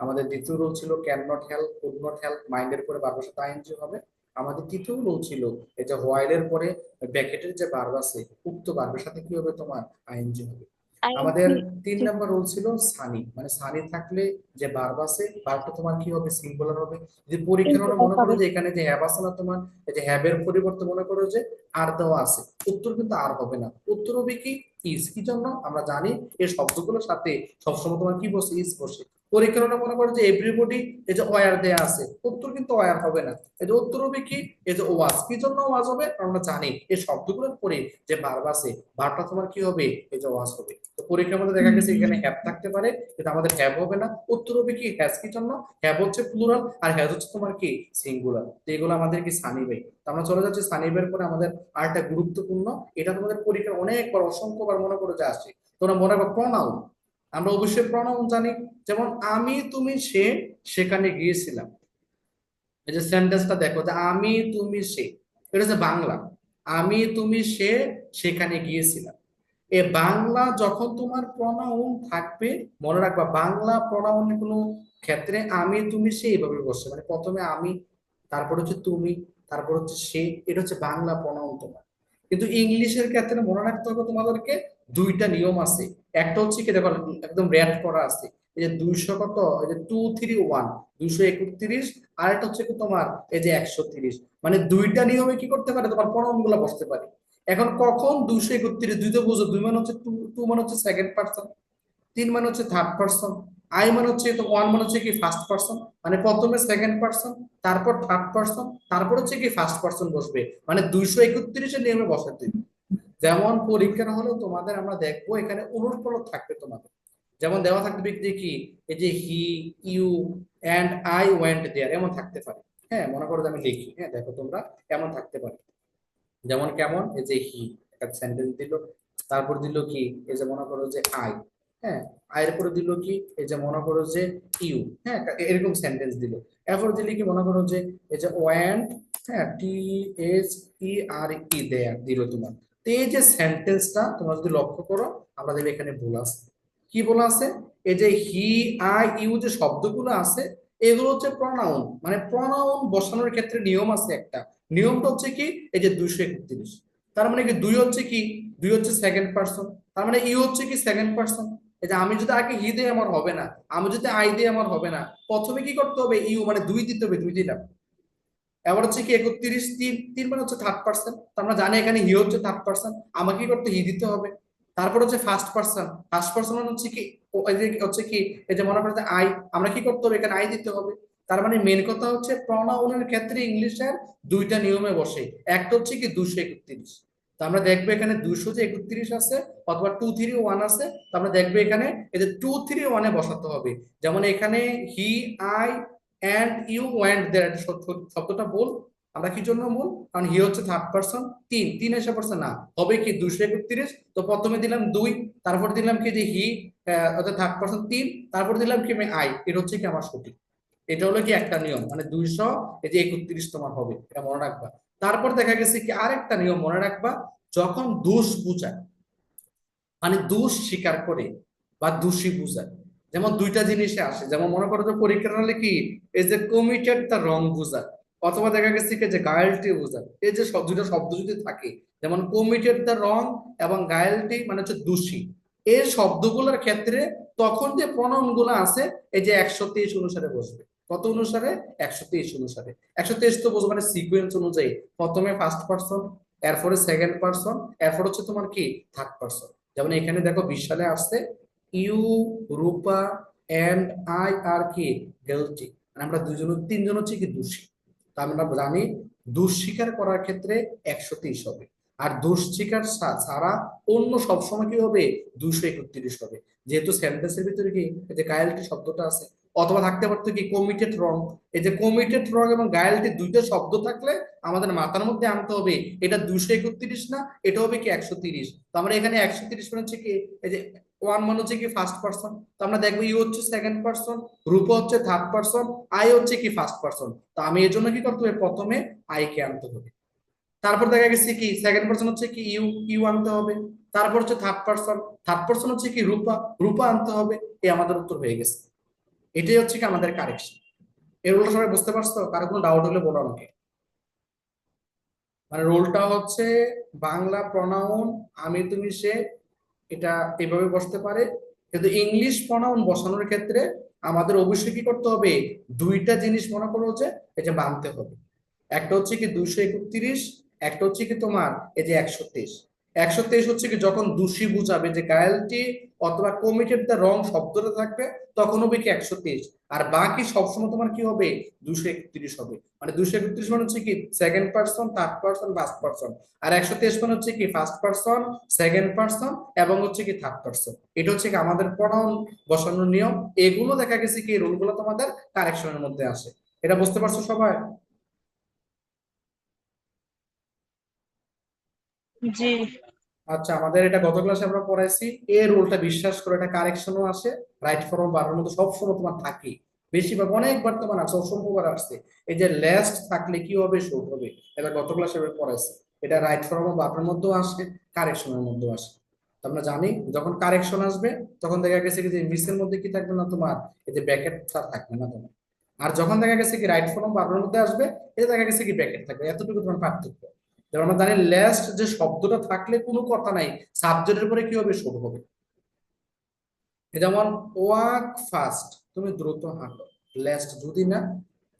আমাদের দ্বিতীয় রোল ছিল can not help, could not help, মাইন্ডের পরে ভার্ব সাথে আইএনজি হবে। আমাদের তৃতীয় রোল ছিল এই যে হোয়াইল এর পরে ব্র্যাকেটের যে ভার্ব আছে উক্ত ভার্বের সাথে কি হবে? তোমার আইএনজি হবে। আমাদের 3 নম্বর রোল ছিল সানি, মানে সানি থাকলে যে ভার্ব আছে ভার্বটা তোমার কি হবে? সিঙ্গুলার হবে। যদি পরীক্ষার হলে মনে করো যে এখানে যে হ্যাভ আছে না তোমার, এই যে হ্যাভ এর পরিবর্তে মনে করো যে আর দেওয়া আছে, উত্তর কিন্তু আর হবে না, উত্তর হবে কি ইজ। কি জন্য? আমরা জানি এই শব্দগুলোর সাথে সবসময় তোমার কি বসে? ইজ বসে। পরীক্ষার হলে মনে করো যে এভরিবডি, এই যে ওয়ার দেয়া আছে, উত্তর কিন্তু ওয়ার হবে না, এই যে উত্তর হবে কি? এই যে ওয়াজ। কি জন্য ওয়াজ হবে? কারণ আমরা জানি এই শব্দগুলোর পরে যে ভার্ব আছে ভার্বটা তোমার কি হবে? এই যে ওয়াজ হবে। তো পরীক্ষার মধ্যে দেখা গেছে এখানে হ্যাভ থাকতে পারে, কিন্তু আমাদের হ্যাভ হবে না, উত্তর হবে কি হ্যাজ। কি জন্য? হ্যাভ হচ্ছে প্লুরাল আর হ্যাজ হচ্ছে তোমার কি সিঙ্গুলার। তো এগুলো আমাদের কি সানি ভাই। তো আমরা চলে যাচ্ছি সানি ভাইয়ের পরে আমাদের আরেকটা গুরুত্বপূর্ণ, এটা তোমাদের পরীক্ষার অনেকবার অসংখ্যবার মনে করে যে আসে, তোমরা মনে করো প্রনাউন। আমরা অবশ্যই প্রনাউন জানি, যেমন আমি, তুমি, সে, সেখানে গিয়েছিলাম। এই যে সেন্টেন্সটা দেখো যে আমি, তুমি, সে, এটা হচ্ছে বাংলা। আমি, তুমি, সে, সেখানে গিয়েছিলাম। এ বাংলা যখন তোমার প্রনাউন থাকবে, মনে রাখবা বাংলা প্রনাউন কোনো ক্ষেত্রে আমি, তুমি, সে এইভাবে বসছে, মানে প্রথমে আমি, তারপর হচ্ছে তুমি, তারপর হচ্ছে সে, এটা হচ্ছে বাংলা প্রনাউন তোমার। কিন্তু ইংলিশের ক্ষেত্রে মনে রাখতে হবে তোমাদেরকে দুইটা নিয়ম আছে। একটা হচ্ছে কি দেখো একদম রেড করা আছে, এই যে 200 কত, এই যে 231, 231। আর একটা হচ্ছে কি তোমার এই যে 130, মানে দুইটা নিয়মে কি করতে পারে? তোমার প্রনাউন গুলা বসতে পারে। এখন কখন 231? দুই তো বুঝো, দুই মানে হচ্ছে টু, টু মানে হচ্ছে সেকেন্ড পার্সন, তিন মানে হচ্ছে থার্ড পার্সন, আই মানে হচ্ছে তো ওয়ান মানে হচ্ছে কি ফার্স্ট পার্সন, মানে প্রথমে সেকেন্ড পার্সন, তারপর থার্ড পার্সন, তারপর হচ্ছে কি ফার্স্ট পার্সন বসবে, মানে 231-এর নিয়মে বসাতে। যেমন পরীক্ষার হলেও তোমাদের আমরা দেখবো এখানে অনুৎপলক থাকবে তোমাদের। যেমন দেওয়া থাকবে যে কি এই যে he, you and I went there, এমন থাকতে পারে। হ্যাঁ মনে করো যে আমি লিখি, হ্যাঁ দেখো তোমরা এমন থাকতে পারে। যেমন কেমন? এই যে হি একটা সেন্টেন্স দিল, তারপর দিল কি এই যে মনে করো যে আই, হ্যাঁ আয়ের পরে দিল কি এই যে মনে করো যে ইউ, হ্যাঁ এরকম সেন্টেন্স দিল। এরপর দিলে কি মনে করো যে এই যে ওয়েন্ট, হ্যাঁ টি এইচ ই আর ই দেয়ার দিল তোমার। তো এই যে সেন্টেন্সটা তোমরা যদি লক্ষ্য করো, আমরা দেখবে এখানে ভুল আছে। কি বলা আছে? এই যে হি, আই, ইউ যে শব্দগুলো আছে এগুলো হচ্ছে প্রনাউন, মানে প্রনাউন বসানোর ক্ষেত্রে নিয়ম আছে একটা। নিয়মটা হচ্ছে কি এই যে 231, তার মানে কি দুই হচ্ছে কি, দুই হচ্ছে সেকেন্ড পার্সন, তার মানে ইউ হচ্ছে কি সেকেন্ড পার্সন। এই যে আমি যদি আগে হি দিয়ে আমার হবে না, আমি যদি আই দিয়ে আমার হবে না, প্রথমে কি করতে হবে? ইউ, মানে দুই দিতে হবে, দুই দিলাম। এবার হচ্ছে কি 31 3 3 মানে হচ্ছে থার্ড পার্সন, তো আমরা জানি এখানে হি হচ্ছে থার্ড পার্সন, আমাকে কি করতে হি দিতে হবে। তারপর হচ্ছে ফার্স্ট পার্সন মানে হচ্ছে কি এই যে হচ্ছে কি এই যে মনে করতে আই, আমরা কি করতে হবে এখানে আই দিতে হবে। তার মানে মেন কথা হচ্ছে প্রনাউনের ক্ষেত্রে ইংলিশের দুইটা নিয়মে বসে, একটা হচ্ছে কি 231। তো আমরা দেখবো এখানে 231 আছে অথবা 231 আছে, তো আমরা দেখবো এখানে এই যে 231-এ বসাতে হবে। যেমন এখানে he, I and you went there শব্দটা বল, আমরা কি জন্য বল, কারণ হি হচ্ছে থার্ড পার্সন, তিন তিন এসে পড়ছে না, হবে কি 231। তো প্রথমে দিলাম 2, তারপর দিলাম কি যে হি অর্থাৎ থার্ড পার্সন 3, তারপর দিলাম কি আমি আই, এটা হচ্ছে কি আমার সঠিক। এটা হলো কি একটা নিয়ম, মানে 231 তোমার হবে, এটা মনে রাখবা। তারপর দেখা গেছে কি আরেকটা নিয়ম মনে রাখবা, যখন দোষ বুঝায় মানে দোষ স্বীকার করে বা দোষী বুঝায়, যেমন দুইটা জিনিসে আসে, যেমন মনে করো যে পরীক্ষার হলে কি এই যে কমিটেড দ্য রং বুঝায়, অথবা দেখা গেছে কি যে গায়েলটি বুঝায়, এই যে দুইটা শব্দ যদি থাকে, যেমন কমিটেড দ্য রং এবং গায়েলটি মানে হচ্ছে দোষী, এই শব্দগুলোর ক্ষেত্রে তখন যে প্রণয়ন গুলো আছে এই যে 123 অনুসারে বসবে। কত অনুসারে? 123 অনুসারে। 123 তো বুঝবো মানে সিকোয়েন্স অনুযায়ী, প্রথমে ফার্স্ট পার্সন, এরপরে সেকেন্ড পার্সন, এরপর হচ্ছে তোমার কি থার্ড পার্সন। যেমন এখানে দেখো 20 সালে আসছে ইউ, রূপা এন্ড আই আর কি গিলটি, মানে আমরা দুজন তিনজন হচ্ছে কি দোষী। তা আমরা জানি দোষ স্বীকার করার ক্ষেত্রে 123 হবে, আর দোষ স্বীকার ছাড়া অন্য সবসময় কি হবে 231 হবে। যেহেতু সেন্টেন্সের ভিতরে কি এই যে গায়ালটি শব্দটা আছে, অথবা থাকতে পারতো কি কমিটেড রং, এই যে কমিটেড রং এবং গায়ালটি দুইটা শব্দ থাকলে আমাদের মাথার মধ্যে আনতে হবে এটা 231 না, এটা হবে কি 130। তো আমরা এখানে 130 মানে হচ্ছে কি এই যে ওয়ান মানে হচ্ছে কি ফার্স্ট পার্সন, তো আমরা দেখবো ইউ হচ্ছে সেকেন্ড পার্সন, রূপ হচ্ছে থার্ড পার্সন, আই হচ্ছে কি ফার্স্ট পার্সন। তো আমি এর জন্য কি করতে হবে, প্রথমে আই কে আনতে হবে। তারপর দেখা গেছে কি সেকেন্ড পার্সন হচ্ছে কি ইউ, ইউ আনতে হবে। তারপর হচ্ছে থার্ড পার্সন হচ্ছে কি রূপা, রূপা আনতে হবে। এই আমাদের উত্তর হয়ে গেছে। এটাই হচ্ছে কি আমাদের কারেকশন। এর রোলটা সবাই বুঝতে পারছো? কারো কোনো ডাউট হলে বলো আমাকে। মানে রোলটা হচ্ছে বাংলা প্রনাউন আমি তুমি সে, এটা এভাবে বসতে পারে, কিন্তু ইংলিশ প্রনাউন বসানোর ক্ষেত্রে আমাদের অবশ্যই কি করতে হবে, দুইটা জিনিস মনে করো যে এই যে মানতে হবে। একটা হচ্ছে কি 231, একটা হচ্ছে কি তোমার এই যে 123। 123 হচ্ছে কি যখন দোষী বুঝাবে, যে গায়ালটি অথবা কমিটেড দ্য রং শব্দটা থাকবে তখন হবে কি 123, আর বাকি সবসময় তোমার কি হবে 231 হবে। মানে 231 মানে হচ্ছে কি second person, third person, first person, আর 123 মানে হচ্ছে কি ফার্স্ট পার্সন, সেকেন্ড পার্সন এবং হচ্ছে কি থার্ড পার্সন। এটা হচ্ছে কি আমাদের প্রনাউন বসানোর নিয়ম। এগুলো দেখা গেছে কি রুলগুলো তোমাদের কারেকশনের মধ্যে আসে। এটা বুঝতে পারছো সবাই? জি। আচ্ছা, আমাদের এটা গত ক্লাসে আমরা পড়াইছি, এই রুলটা বিশ্বাস করে এটা কারেকশনও আসে, রাইট ফর্ম বানানোর মধ্যে সবসময় তোমার থাকে, বেশিরভাগ অনেকবার তোমার আসে, অসংখ্যবার আসছে। এই যে লেস্ট থাকলে কি হবে, শর্ট হবে, এটা গত ক্লাসে আমরা পড়াইছি। এটা রাইট ফর্ম বানানোর মধ্যেও আসে, কারেকশনের মধ্যেও আসে। তো আমরা জানি যখন কারেকশন আসবে তখন দেখা গেছে কি যে মিসের মধ্যে কি থাকবে না তোমার এই যে ব্র্যাকেট থাকবে না তোমার, আর যখন দেখা গেছে কি রাইট ফর্ম বানানোর মধ্যে আসবে এটা দেখা গেছে কি ব্র্যাকেট থাকবে, এতটুকু তোমার পার্থক্য। যেমন আমরা জানি লেস্ট যে শব্দটা থাকলে কোনো কথা নাই, সাবজেক্টের পরে কি হবে, শুরু হবে। যেমন ওয়াক ফাস্ট, তুমি দ্রুত হাঁটো, লেস্ট যদি না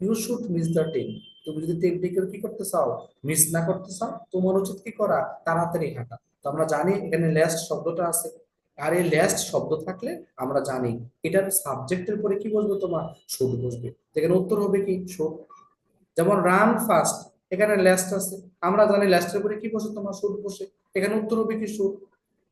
you should miss the train, তুমি যদি ট্রেনটিকে কি করতে চাও, মিস না করতে চাও, তোমার উচিত কি করা, তাড়াতাড়ি হাঁটা। তো আমরা জানি এখানে লেস্ট শব্দটা আছে, আর এই লেস্ট শব্দ থাকলে আমরা জানি এটার সাবজেক্টের পরে কি বসবে, তোমার শুড বসবে, এখানে উত্তর হবে কি শুড। যেমন রান ফাস্ট, এখানে লেস্ট আছে, আমরা জানি লেস্টের পরে কি বসে, তোমার শুড বসে, এখানে উত্তর হবে কি শুড।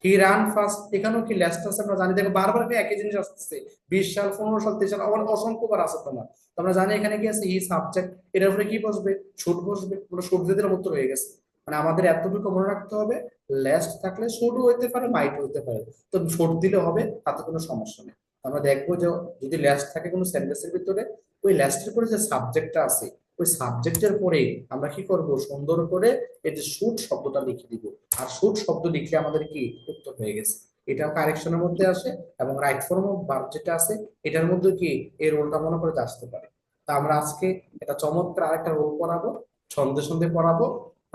হি রান ফাস্ট, এখানেও কি লেস্ট আছে, আমরা জানি, দেখো বারবার কি একই জিনিস আসতেছে, 20 সাল 15 সাল 23 সাল আবার অসংখ্যবার আছে তোমার। তো আমরা জানি এখানে কি আছে, হি সাবজেক্ট, এটার উপরে কি বসবে, শুড বসবে, আমরা শুড দিয়ে দিলাম, উত্তর হয়ে গেছে। মানে আমাদের এতটুকু মনে রাখতে হবে, লেস্ট থাকলে শুড হইতে পারে, মাইট হইতে পারে, তো শুড দিলে হবে, তাতে কোনো সমস্যা নেই। আমরা দেখবো যে যদি লেস্ট থাকে কোনো সেন্টেন্সের ভিতরে, ওই লেস্টের পরে যে সাবজেক্টটা আছে ওই সাবজেক্টের পরে আমরা কি করব, সুন্দর করে এই যে শুট শব্দটা লিখে দিব, আর শুট শব্দ লিখলে আমাদের কি উত্তর হয়ে গেছে। এটা কারেকশনের মধ্যে আসে, এবং রাইট ফর্ম অফ ভার্ব যেটা আছে এটার মধ্যে কি এই রোলটা মনে করে আসতে পারে। তা আমরা আজকে এটা চমৎকার আরেকটা রোল পড়াবো, ছন্দে ছন্দে পড়াবো।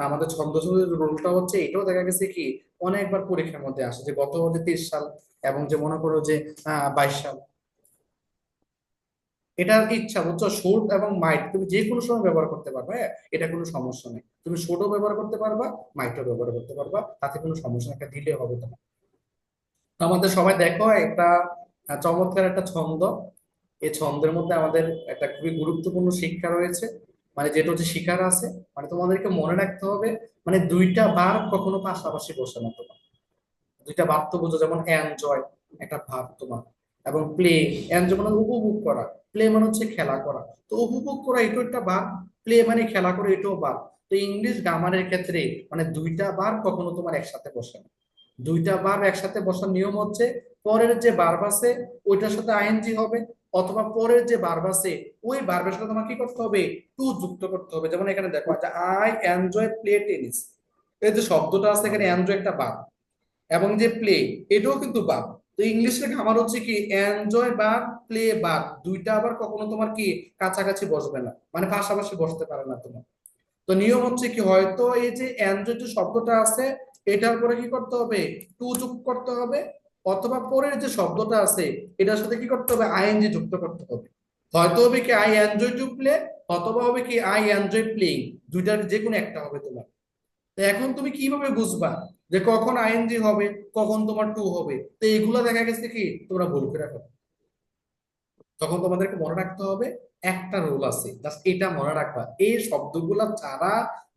আমাদের ছন্দ ছন্দের রোলটা হচ্ছে, এটাও দেখা গেছে কি অনেকবার পরীক্ষার মধ্যে আসে, যে গত যে 23 সাল এবং যে মনে করো যে 22 সাল, এটার ইচ্ছা, বুঝছো? শুড এবং মাইট তুমি যে কোনো সময় ব্যবহার করতে পারবে, হ্যাঁ, এটা কোনো সমস্যা নেই। তুমি শুডও ব্যবহার করতে পারবা, মাইটও ব্যবহার করতে পারবা, তাতে কোনো সমস্যা নেই, একটা দিলে হবে তোমার। তো আমাদের সবাই দেখো একটা চমৎকার একটা ছন্দ, এই ছন্দের মধ্যে আমাদের একটা খুবই গুরুত্বপূর্ণ শিক্ষা রয়েছে, মানে যেটা হচ্ছে শিকার আছে, মানে তোমাদেরকে মনে রাখতে হবে, মানে দুইটা বার কখনো পাশাপাশি বসে না তোমার। দুইটা ভাব তো বুঝো, যেমন এনজয় একটা ভাব তোমার, এবং প্লে, এনজয় মানে উপভোগ করা, প্লে মানে হচ্ছে খেলা করা, তো উপভোগ করা এটাও একটা ভাব, প্লে মানে খেলা করা এটাও ভাব। তো ইংলিশ গ্রামারের ক্ষেত্রে মানে দুইটা বার কখনো তোমার একসাথে বসে না। দুইটা ভার্ব একসাথে বসার নিয়ম হচ্ছে, পরের যে ভার্ব আছে ওইটার সাথে আইএনজি হবে, অথবা পরের যে ভার্ব আছে ওই ভার্বের সাথে তোমার কি করতে হবে, টু যুক্ত করতে হবে। যেমন এখানে দেখো, আচ্ছা, আই এনজয় প্লে টেনিস, এই যে শব্দটা আছে এখানে, এনজয় একটা ভার্ব, এবং যে প্লে এটাও কিন্তু ভার্ব। তো ইংলিশে আমার হচ্ছে কি এনজয় ভার্ব, প্লে ভার্ব, দুইটা আবার কখনো তোমার কি কাছাকাছি বসবে না, মানে পাশাপাশি বসতে পারে না তোমার। তো নিয়ম হচ্ছে কি, হয়তো এই যে এনজয় যে শব্দটা আছে এটার পরে কি করতে হবে, টু যোগ করতে হবে, অথবা পরের যে শব্দটা আছে এটার সাথে কি করতে হবে, আইএনজি যুক্ত করতে হবে। হয়তো হবে কি আই এনজয় টু প্লে, অথবা হবে কি আই এনজয় প্লেইং, দুইটার যে কোনো একটা হবে তোমার। তো এখন তুমি কিভাবে বুঝবা যে কখন আইএনজি হবে, কখন তোমার টু হবে? তো এগুলো দেখা গেছে কি তোমরা ভুল করে রাখো। তখন তোমাদেরকে মনে রাখতে হবে একটা রুল আছে, জাস্ট এটা মনে রাখবা, এই শব্দগুলা ছাড়া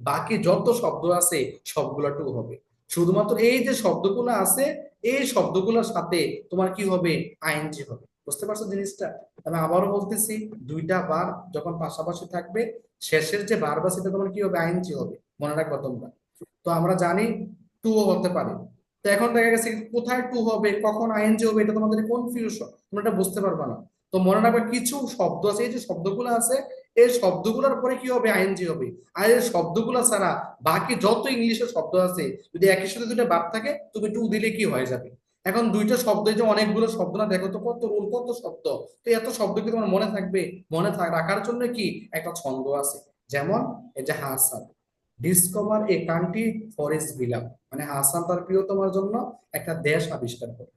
বাকি যত শব্দ আছে সবগুলা টু হবে। শুধুমাত্র এই যে শব্দগুলো আছে এই শব্দগুলোর সাথে তোমার কি হবে, আইএনজি হবে। বুঝতে পারছো জিনিসটা? আমি আবারও বলতেছি, দুইটা বার যখন পাশাপাশি থাকবে শেষের যে ভার্ব আছে সেটা তোমার কি হবে, আইএনজি হবে, মনে রাখবা তোমরা। তো আমরা জানি টু হতে পারে। তো এখন দেখা গেছে কোথায় টু হবে, কখন আইএনজি হবে, এটা তোমাদের কনফিউশন, তোমরা এটা বুঝতে পারবা না। তো মনে রাখবে কিছু শব্দ আছে, এই যে শব্দগুলো আছে এই শব্দগুলোর পরে কি হবে, আইএনজি হবে। আর এই শব্দগুলো ছাড়া বাকি যত ইংলিশের শব্দ আছে যদি একই সাথে দুটো ভার্ব থাকে তুমি টু দিলে কি হয়ে যাবে। এখন দুইটা শব্দ, এই যে অনেকগুলো শব্দ না, দেখো তো কত রুল, কত শব্দ। তো এত শব্দ কি তোমার মনে থাকবে? রাখার জন্য কি একটা ছন্দ আছে। যেমন এই যে Hasan discover a country for is বিলাভ, মানে হাসান তার প্রিয়তমার জন্য একটা দেশ আবিষ্কার করে।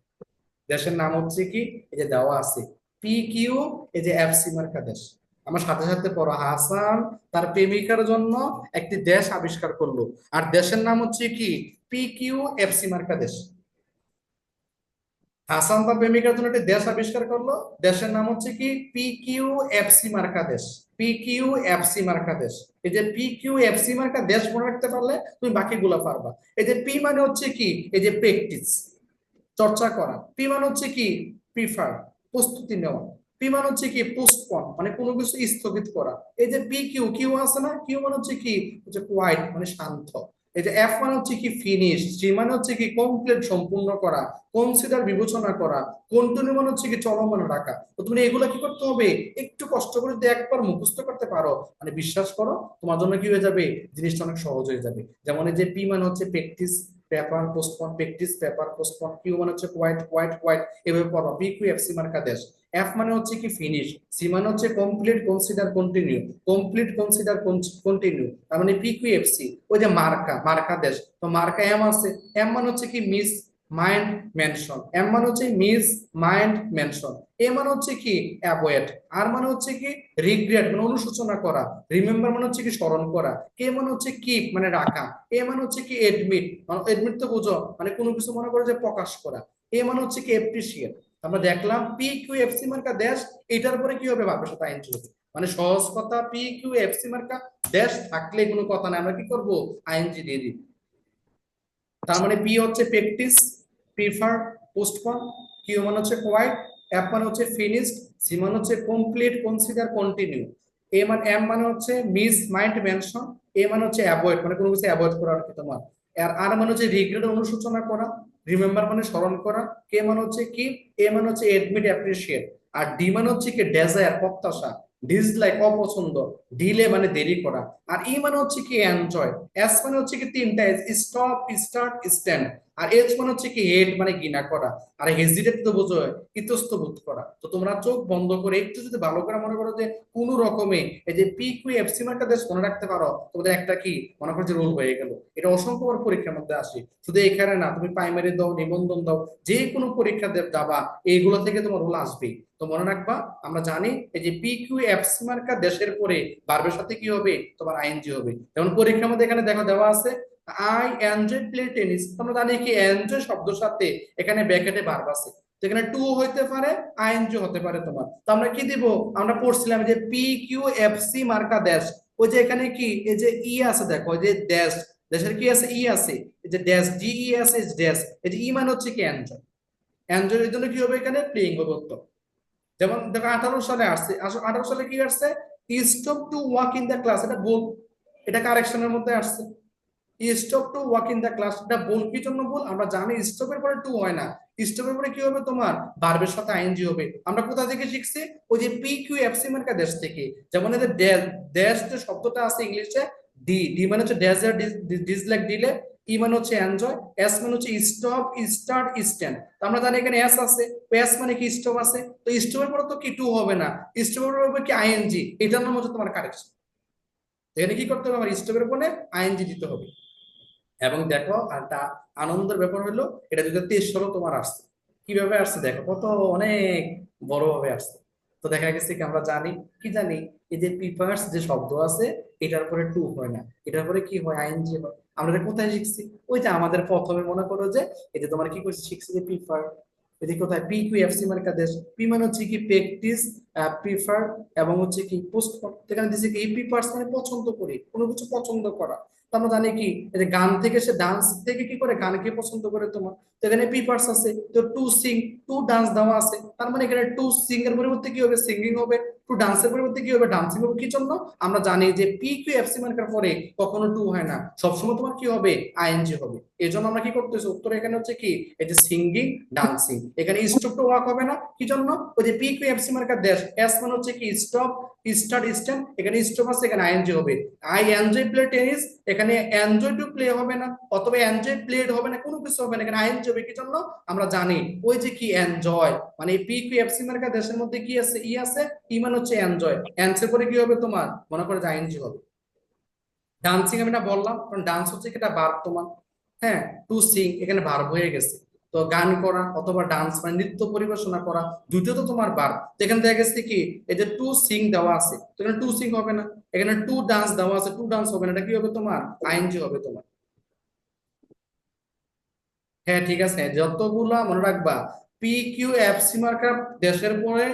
দেশের নাম হচ্ছে কি, এই যে দেওয়া আছে পি কিউ, এই যে এফসি মার্কা দেশ। আমার সাথে সাথে পড়ো, হাসান তার প্রেমিকার জন্য একটি দেশ আবিষ্কার করলো, আর দেশের নাম হচ্ছে কি পি কিউ এফসি মার্কা দেশ। হাসান তার প্রেমিকার জন্য একটি দেশ আবিষ্কার করলো, দেশের নাম হচ্ছে কি পি কিউ এফসি মার্কা দেশ। পি কিউ এফসি মার্কা দেশ, এই যে পি কিউ এফসি মার্কা দেশ মনে রাখতে পারলে তুমি বাকিগুলো পারবা। এই যে পি মানে হচ্ছে কি, এই যে প্র্যাকটিস, চর্চা করা। পি মানে হচ্ছে কি প্রিফার, প্রস্তুতি নেওয়া। পি মানে হচ্ছে কি পোস্টপন, মানে কোনো কিছু স্থগিত করা। এই যে পি কিউ, কিউ আছে না, কিউ মানে হচ্ছে কি, হচ্ছে কোয়াইট, মানে শান্ত। এই যে এফ মানে হচ্ছে কি ফিনিশ, সি মানে হচ্ছে কি কমপ্লিট, সম্পূর্ণ করা। কনসিডার বিবেচনা করা। কন্টিনিউ মানে হচ্ছে কি চলমান রাখা। তো তুমি এগুলো কি করতে হবে, একটু কষ্ট করে যদি একবার মুখস্থ করতে পারো, মানে বিশ্বাস করো তোমার জন্য কি হয়ে যাবে, জিনিসটা অনেক সহজ হয়ে যাবে। যেমন এই যে পি মানে হচ্ছে practice, paper postpone, practice paper postpone. Q মানে হচ্ছে কোয়াইট, কোয়াইট কোয়াইট, এভাবে পড়ো। পি কিউ এফ সি মার্কা দেশ। এফ মানে হচ্ছে কি ফিনিশ, সি মানে হচ্ছে complete, consider continue, complete consider continue. তার মানে পি কিউ এফ সি, ওই যে মার্কা, মার্কা দেশ। তো মার্কা এম আছে, এম মানে হচ্ছে কি মিস মাইন্ড মেনশন, এম মানে হচ্ছে মিস মাইন্ড মেনশন। এ মানে হচ্ছে কি অ্যাভয়েড, আর মানে হচ্ছে কি রিগ্রেট, মানে অনুশোচনা করা। রিমেম্বার মানে হচ্ছে কি স্মরণ করা। কে মানে হচ্ছে কিপ, মানে রাখা। এ মানে হচ্ছে কি এডমিট, মানে এডমিট তো বুঝো, মানে কোনো কিছু মনে করে যে প্রকাশ করা। এ মানে হচ্ছে কি এপ্রিসিয়েট। আমরা দেখলাম পি কিউ এফ সি মার্কা দেশ, এটার পরে কি হবে, ভাবের সাথে আইএনজি হবে। মানে সহজ কথা, পি কিউ এফ সি মার্কা দেশ থাকলে কোনো কথা না, আমরা কি করব, আইএনজি দিয়ে দিই। তার মানে পি হচ্ছে প্র্যাকটিস, প্রিফার, পোস্টপন। কিউ মানে হচ্ছে কোয়াইট, এফ মানে হচ্ছে ফিনিশড, সি মানে হচ্ছে কমপ্লিট, কনসিডার, কন্টিনিউ। এ মানে এম মানে হচ্ছে মিস মাইন্ড মেনশন। এ মানে হচ্ছে অ্যাভয়েড, মানে কোনো কিছু অ্যাভয়েড করা আর কি তোমার। আর মানে হচ্ছে রিগ্রেট, অনুশোচনা করা। রিমেম্বার মানে স্মরণ করা। কে মানে হচ্ছে কি, এ মানে হচ্ছে এডমিট, অ্যাপ্রিসিয়েট। আর ডি মানে হচ্ছে কি ডেজায়ার, প্রত্যাশা। ডিসলাইক, অপছন্দ। ডিলে মানে দেরি করা। আর ই মানে হচ্ছে কি এনজয়। এস মানে হচ্ছে কি তিনটা, স্টপ, স্টার্ট, স্ট্যান্ড। আর এইচ মানে হচ্ছে কি হেড, মানে ঘৃণা করা। আর হেজিটেট তো বোঝো, ইতস্ত বোধ করা। তো তোমরা চোখ বন্ধ করে একটু যদি ভালো করে মনে করো যে কোন রকমে এই যে পি কিউ এফ সি মার্কা দেশ মনে রাখতে পারো, তোমাদের একটা কি মনে করো যে রোল হয়ে গেল। এটা অসংখ্যবার পরীক্ষার মধ্যে আসে, শুধু এখানে না, তুমি প্রাইমারি দাও, নিবন্ধন দাও, যে কোনো পরীক্ষা যাবা এইগুলো থেকে তোমার রোল আসবেই। তো মনে রাখবা, আমরা জানি এই যে পি কিউ এফ সি মার্কা দেশের পরে ভার্বের সাথে কি হবে, তোমার আইএনজি হবে। যেমন পরীক্ষার মধ্যে এখানে দেখো দেওয়া আছে আই এনজয় প্লে টেনিস, আমরা জানি কি এনজয় শব্দের সাথে এখানে ব্র্যাকেটে ভার্ব আছে, তো এখানে টু হইতে পারে আইএনজি হতে পারে তোমার। তো আমরা কি দিব, আমরা পড়ছিলাম যে পি কিউ এফ সি মার্কা দেশ, ওই যে এখানে কি এই যে ই আছে, দেখো এই যে দেশ, দেশের কি আছে ই আছে, এই যে ড্যাশ ডি ই আছে ড্যাশ, এই যে ই মানে হচ্ছে কি এনজয়, এনজয়ের জন্য কি হবে এখানে প্লেইং হবে উত্তর। যেমন দেখো 18 সালে আসছে, 18 সালে কি আসছে, stop to walk in the class, এটা ভুল, এটা কারেকশনের মধ্যে আসছে। Stop to walk in the class, এটা ভুল, কি জন্য ভুল, আমরা জানি স্টপের পরে টু হয় না, স্টপের পরে কি হবে তোমার ভার্বের সাথে আইএনজি হবে। আমরা কোথা থেকে শিখছি, ওই যে পি কিউ এফ সি মার্কা দেশ থেকে। যেমন এদের ড্যাশ যে শব্দটা আছে ইংলিশে, ডি, ডি মানে হচ্ছে ড্যাশ, ডিসলাইক দিলে, ই মানে হচ্ছে এনজয়, এস মানে হচ্ছে স্টপ স্টার্ট স্ট্যান্ড। আমরা জানি এখানে এস আছে, এস মানে কি স্টপ আছে, তো স্টপের পরে তো কি টু হবে না, স্টপের পরে হবে কি আইএনজি, এটার নাম হচ্ছে তোমার কারেকশন। এখানে কি করতে হবে, আমার স্টপের পরে আইএনজি দিতে হবে। এবং দেখো একটা আনন্দের ব্যাপার হলো, এটা 2023 সালে তোমার আসছে, কিভাবে আসছে দেখো, কত অনেক বড় ভাবে আসছে। তো দেখা গেছে কি আমরা জানি, কি জানি, এই যে পিপার্স যে শব্দ আছে, এটার পরে টু হয় না, এটার পরে কি হয় আইএনজি হয়। আমরা এটা কোথায় শিখছি, ওই যে আমাদের প্রথমে মনে করো যে এই যে তোমার কি করছি শিখছি যে প্রিফার, এটি কোথায় পি কিউ এফ সি মার্কা দেশ, পি মানে হচ্ছে কি প্র্যাকটিস, প্রিফার এবং হচ্ছে কি পোস্টপোন, এখানে দিচ্ছে কি প্রিফার্স মানে পছন্দ করি, কোনো কিছু পছন্দ করা। তো আমরা জানি কি এই যে গান থেকে সে ডান্স থেকে কি করে গানকে পছন্দ করে তোমার, তো এখানে প্রিফার্স আছে, তো টু সিং, টু ডান্স দেওয়া আছে, তার মানে এখানে টু সিং এর পরিবর্তে কি হবে সিঙ্গিং হবে, টু ডান্সের পরিবর্তে কি হবে ডান্সিং হবে। কি জন্য, আমরা জানি যে P Q F C marker পরে কখনো টু হয় না, সবসময় তোমার কি হবে আইএনজি হবে। এই জন্য আমরা কি করতেছি, উত্তর এখানে হচ্ছে কি এই যে সিঙ্গিং ডান্সিং, এখানে স্টপ টু ওয়াক হবে না, কি জন্য, ওই যে P Q F C marker দেশ, এস মানে হচ্ছে কি স্টপ স্টার্ট স্ট্যান্ড, এখানে স্টপ আছে এখানে আইএনজি হবে। আই এনজয় প্লে টেনিস, এখানে এনজয় টু প্লে হবে না, অথবা এনজয় প্লেড হবে না, কোনো কিছু হবে না, এখানে আইএনজি হবে। কি জন্য, আমরা জানি ওই যে কি এনজয় মানে পি কিউ এফ সি মার্কা দেশের মধ্যে কি আছে ই আছে, ই মানে হচ্ছে এনজয়, এনসের পরে কি হবে তোমার মনে করে যে আইএনজি হবে। ডান্সিং আমি না বললাম, কারণ ডান্স হচ্ছে কি এটা ভার্ব তোমার, হ্যাঁ, টু সিং এখানে ভার্ব হয়ে গেছে। তো গান করা অথবা ডান্স মানে নৃত্য পরিবেশনা করা, দুটো তো তোমার ভার্ব। তো এখানে দেখা গেছে কি এই যে টু সিং দেওয়া আছে, তো এখানে টু সিং হবে না, এখানে টু ডান্স দেওয়া আছে, টু ডান্স হবে না, এটা কি হবে তোমার আইএনজি হবে তোমার। হ্যাঁ ঠিক আছে, যতগুলা মনে রাখবা পি কিউ এফ সি মার্কা দেশের পরে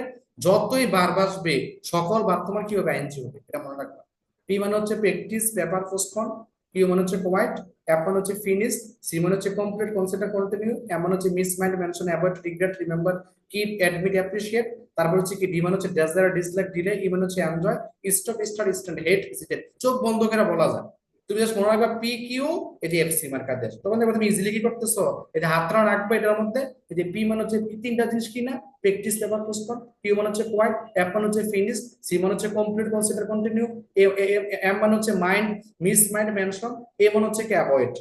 যতই ভার্ব আসবে সকল ভার্ব তোমার কি হবে আইএনজি হবে, এটা মনে রাখবা। পি মানে হচ্ছে প্র্যাকটিস পেপার পোস্টপন, কিউ মানে হচ্ছে কোয়াইট, এফ মানে হচ্ছে ফিনিশ, সি মানে হচ্ছে কমপ্লিট কনসিডার কন্টিনিউ, এম মানে হচ্ছে miss mind mention avoid regret remember keep admit appreciate, তারপর হচ্ছে কি ডি মানে হচ্ছে ডেজায়ার ডিসলাইক ডিলে, ই মানে হচ্ছে এনজয়, স্টপ স্টার্ট স্ট্যান্ড হেট হেজিটেট। চোখ বন্ধ করে বলা যায়, তুমি জাস্ট মনে রাখবা পি কিউ এই যে এফসি মার্কার দেশ, তখন দেখো তুমি ইজিলি কি করতেছো, এই যে হাতটা রাখবে এটার মধ্যে, এই যে পি মানে হচ্ছে তিনটা জিনিস কি না, প্র্যাকটিস পেপার পোস্টপন, কিউ মানে হচ্ছে কোয়াইট, এফ মানে হচ্ছে ফিনিশ, সি মানে হচ্ছে কমপ্লিট কনসিডার কন্টিনিউ, এম মানে হচ্ছে মাইন্ড মিস মাইন্ড মেনশন, এ মানে হচ্ছে কি অ্যাভয়েড।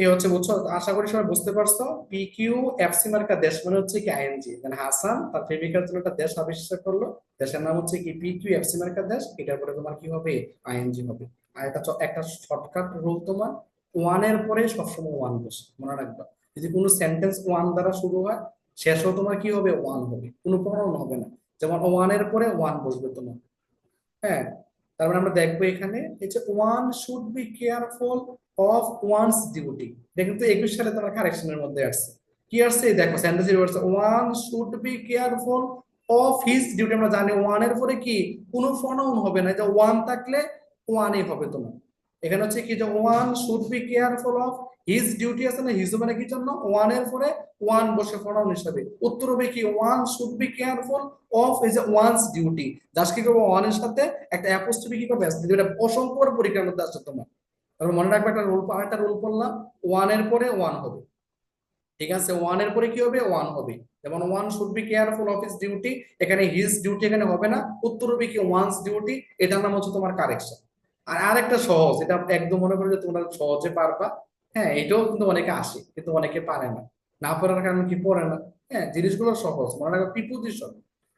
এই হচ্ছে বুঝছো, আশা করি সবাই বুঝতে পারছো। পি কিউ এফসি মার্কা দেশ মানে হচ্ছে কি আইএনজি, মানে হাসান তার প্রেমিকার জন্য একটা দেশ আবিষ্কার করলো, দেশের নাম হচ্ছে কি পি কিউ এফসি মার্কা দেশ, এটার পরে তোমার কি হবে আইএনজি হবে। আর এটা একটা শর্টকাট রুল তোমার, ওয়ানের পরে সবসময় ওয়ান বসে, মনে রাখবা। যদি কোনো সেন্টেন্স ওয়ান দ্বারা শুরু হয় শেষও তোমার কি হবে ওয়ান হবে, কোনো প্রবলেম হবে না। যেমন ওয়ানের পরে ওয়ান বসবে তোমার, হ্যাঁ। তারপরে আমরা দেখবো এখানে এই যে one should be careful of one's duty, এটা কিন্তু 21 সালে তোমার কারেকশনের মধ্যে আসছে। কি আসছে এই দেখো সেন্টেন্স বলছে one should be careful of his duty, আমরা জানি ওয়ান এর পরে কি কোনো প্রনাউন হবে না, যে ওয়ান থাকলে ওয়ানই হবে তোমার। এখানে হচ্ছে কি যে one should be careful of his duty আছে না, হিজ মানে কি জন্য ওয়ান এর পরে ওয়ান বসে প্রনাউন হিসাবে, উত্তর হবে কি one should be careful of is one's duty. Just কি করবো ওয়ান এর সাথে একটা অ্যাপোস্ট্রফি কি করবে এটা অসংখ্য পরীক্ষার মধ্যে আসছে তোমার। তারপর মনে রাখবে একটা রুল, আরেকটা রুল করলাম, ওয়ান এর পরে ওয়ান হবে, ঠিক আছে, ওয়ান এর পরে কি হবে ওয়ান হবে। যেমন one should be careful of his duty, এখানে হিজ ডিউটি এখানে হবে না, উত্তর হবে কি ওয়ানস ডিউটি, এটার নাম হচ্ছে তোমার কারেকশন। আর আরেকটা সহজ, এটা একদম মনে করো যে তোমরা সহজে পারবা, হ্যাঁ এটাও কিন্তু অনেকে আসে কিন্তু অনেকে পারে না, না পারার কারণে কি পড়ে না। হ্যাঁ জিনিসগুলো সহজ, মনে রাখবে প্রিপোজিশন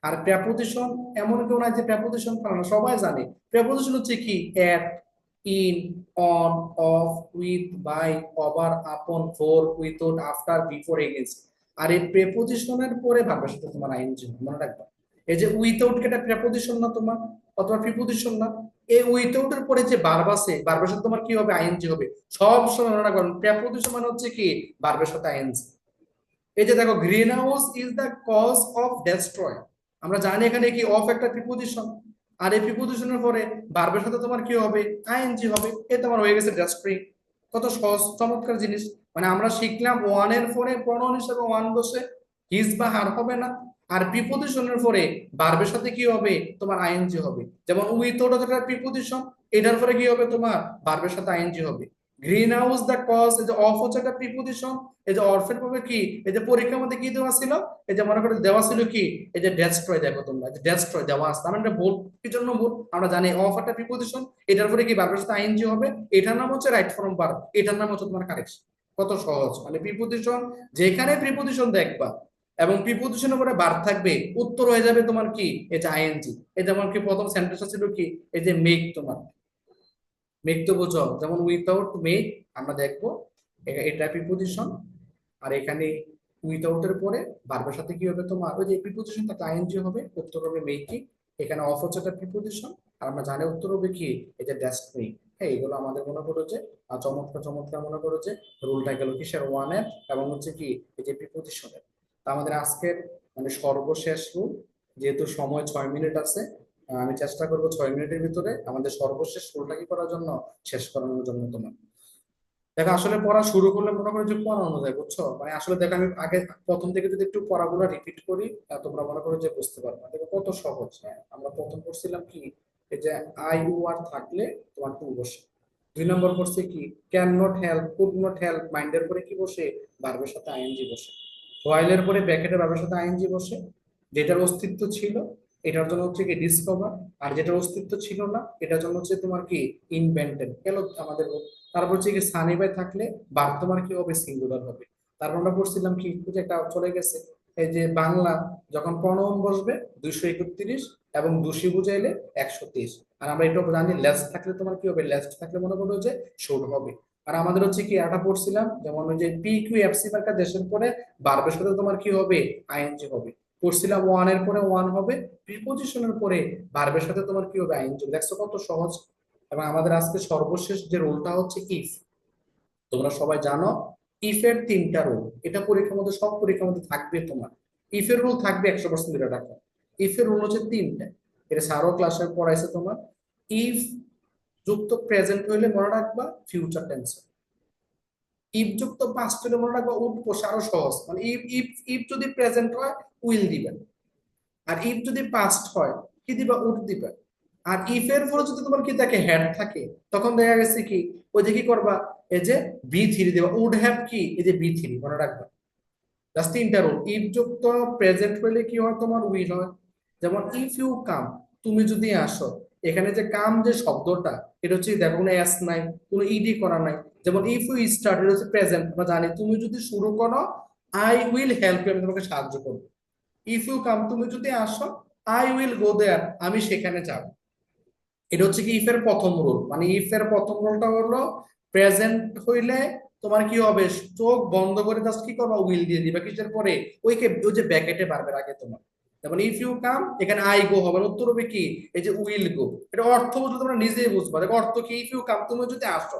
আর প্রেপোজিশন, এমন কেউ নাই যে প্রেপোজিশন পারে না, সবাই জানে। প্রেপোজিশন হচ্ছে কি at, in, on, of, with, by, over, upon, for, without, after, before, against. আর এই প্রেপোজিশনের পরে ভার্বের সাথে তোমার আইএনজি মনে রাখবা। এই যে উইথআউট এটা প্রেপোজিশন না তোমার, অথবা প্রিপোজিশন না, এই উইথআউট এর পরে যে ভার্ব আছে ভার্বের সাথে তোমার কি হবে, আইএনজি হবে। সব সময় মনে রাখবেন প্রেপোজিশন মানে হচ্ছে কি ভার্বের সাথে আইএনজি। এই যে দেখো greenhouse is the cause of destroy, আমরা জানি এখানে কি অফ একটা প্রিপোজিশন, আর এই প্রিপোজিশনের পরে ভার্বের সাথে তোমার কি হবে, আইএনজি হবে, এ তোমার হয়ে গেছে ডেস্ট্রয়িং। কত সহজ চমৎকার জিনিস। মানে আমরা শিখলাম ওয়ান এর পরে প্রনাউন হিসেবে ওয়ান বসে, হিজ বা হার হবে না, আর প্রিপোজিশনের পরে ভার্বের সাথে কি হবে, তোমার আইএনজি হবে। যেমন উইথআউট একটা প্রিপোজিশন, এটার পরে কি হবে, তোমার ভার্বের সাথে আইএনজি হবে। গ্রিন হাউস দ্য কজ, এই যে অফ হচ্ছে একটা প্রিপোজিশন, এই যে অর্ফের পরে কি, এই যে পরীক্ষার মধ্যে কি দেওয়া ছিল, এই যে মনে করে দেওয়া ছিল কি, এই যে ডেস্ট্রয়, দেখো তোমরা ডেস্ট্রয় দেওয়া আছে, তার মানে ভুল, কি জন্য ভুল, আমরা জানি অফ একটা প্রিপোজিশন, এটার পরে কি ভার্বের সাথে আইএনজি হবে, এটার নাম হচ্ছে রাইট ফর্ম ভার্ব, এটার নাম হচ্ছে তোমার কারেকশন। কত সহজ। মানে প্রিপোজিশন, যেখানে প্রিপোজিশন দেখবা এবং প্রিপোজিশনের পরে ভার্ব থাকবে, উত্তর হয়ে যাবে তোমার কি, এই যে আইএনজি। এই যেমন কি প্রথম সেন্টেন্স ছিল কি, এই যে মেক, তোমার মেক তো বোঝো, যেমন উইথআউট মেক আমরা দেখবো এটা প্রিপোজিশন, আর এখানে উইথআউট এর পরে ভার্বের সাথে কি হবে, তোমার ওই যে প্রিপোজিশন তাতে আইএনজি হবে, উত্তর হবে মেকিং। এখানে অফ হচ্ছে একটা প্রিপোজিশন, আর আমরা জানি উত্তর হবে কি, এই যে ড্যাশ মেক। হ্যাঁ, এগুলো আমাদের মনে করো যে চমৎকার চমৎকার মনে করো যে রুলটা গেল কিসের, ওয়ানের, এবং হচ্ছে কি এই যে প্রিপোজিশনের। তা আমাদের আজকের মানে সর্বশেষ রুল, যেহেতু সময় 6 মিনিট আছে, আমি চেষ্টা করবো 6 মিনিটের ভিতরে আমাদের সর্বশেষ রুলটা কি করার জন্য, শেষ করানোর জন্য তোমার। দেখো আসলে পড়া শুরু করলে মনে করো যে পড়ানো যায়, বুঝছো, মানে আসলে দেখো আমি আগে প্রথম থেকে যদি একটু পড়াগুলো রিপিট করি, তোমরা মনে করো যে বুঝতে পারবে। দেখো কত সহজ। হ্যাঁ, আমরা প্রথম পড়ছিলাম কি, এই যে আই ইউ আর থাকলে তোমার টু বসে। 2 নম্বর পড়ছে কি, can not help, could not help, মাইন্ডের পরে কি বসে, ভার্বের সাথে আইএনজি বসে। হোয়াইলের পরে ব্র্যাকেটের ভার্বের সাথে আইএনজি বসে। যেটার অস্তিত্ব ছিল এটার জন্য হচ্ছে কি ডিসকভার, আর যেটার অস্তিত্ব ছিল না এটার জন্য হচ্ছে তোমার কি ইনভেন্টেড গেল আমাদের। তারপর হচ্ছে কি সানি বাই থাকলে ভার্ব তোমার কি হবে, সিঙ্গুলার হবে। তারপর আমরা পড়ছিলাম কি, ওই যে একটা চলে গেছে, এই যে বাংলা যখন প্রণয়ন বসবে 231 এবং দোষী বুঝাইলে 123। আর আমরা এটা জানি লেস থাকলে তোমার কি হবে, লেস থাকলে মনে করো যে শুড হবে। আর আমাদের হচ্ছে কি এটা পড়ছিলাম, যেমন ওই যে পি কিউ এফ সি মার্কা দেশের পরে ভার্বের সাথে তোমার কি হবে, আইএনজি হবে। পড়ছিলাম ওয়ান এর পরে ওয়ান হবে, প্রিপোজিশনের পরে ভার্বের সাথে তোমার কি হবে, আইএনজি। দেখছো কত সহজ। এবং আমাদের আজকে সর্বশেষ যে রুলটা হচ্ছে ইফ। তোমরা সবাই জানো ইফ এর 3টা রুল, এটা পরীক্ষার মধ্যে সব পরীক্ষার মধ্যে থাকবে তোমার। ইফ এর রুল থাকবে 100% এটা রাখো। ইফ এর রুল হচ্ছে 3টা, এটা সারো ক্লাসে পড়াইছে তোমার। ইফ যুক্ত প্রেজেন্ট হইলে মনে রাখবা ফিউচার টেন্স, ইফ যুক্ত পাস্ট হইলে মনে রাখবা উড বসে, আরো সহজ। মানে ইফ ইফ ইফ যদি প্রেজেন্ট হয় উইল দিবেন, আর ইফ যদি পাস্ট হয় কি দিবা, উড দিবা। আর ইফ এর পরে যদি তোমার কি থাকে, হ্যাড থাকে, তখন দেখা গেছে কি ওই যে কি করবা, এই যে বি3 দেবা, উড হ্যাভ কি, এই যে বি3 মনে রাখবা। জাস্ট 3টা রুল। ইফ যুক্ত প্রেজেন্ট হইলে কি হয়, তোমার উইল হয়। যেমন ইফ ইউ কাম, তুমি যদি আসো, এখানে যে কাম যে শব্দটা, এটা হচ্ছে দেখো কোনো এস নাই, কোনো ইডি করা নাই। যেমন ইফ ইউ স্টার্ট, এটা হচ্ছে প্রেজেন্ট, আমরা জানি তুমি যদি শুরু করো, আই উইল হেল্প ইউ, আমি তোমাকে সাহায্য করবো। ইফ ইউ কাম, তুমি যদি আসো, আই উইল গো দেয়ার, আমি সেখানে যাব। এটা হচ্ছে কি ইফের প্রথম রুল। মানে ইফের প্রথম রুলটা হলো প্রেজেন্ট হইলে তোমার কি হবে, চোখ বন্ধ করে জাস্ট কি করবা, উইল দিয়ে দিবা কিসের পরে, ওই যে ব্যাকেটে পারবে আগে তোমার। যেমন ইফ ইউ কাম, এখানে আই গো হবে, উত্তর হবে কি, এই যে উইল গো। এটা অর্থ বুঝলে তোমরা নিজেই বুঝবা। দেখো অর্থ কি, ইফ ইউ কাম, তুমি যদি আসো,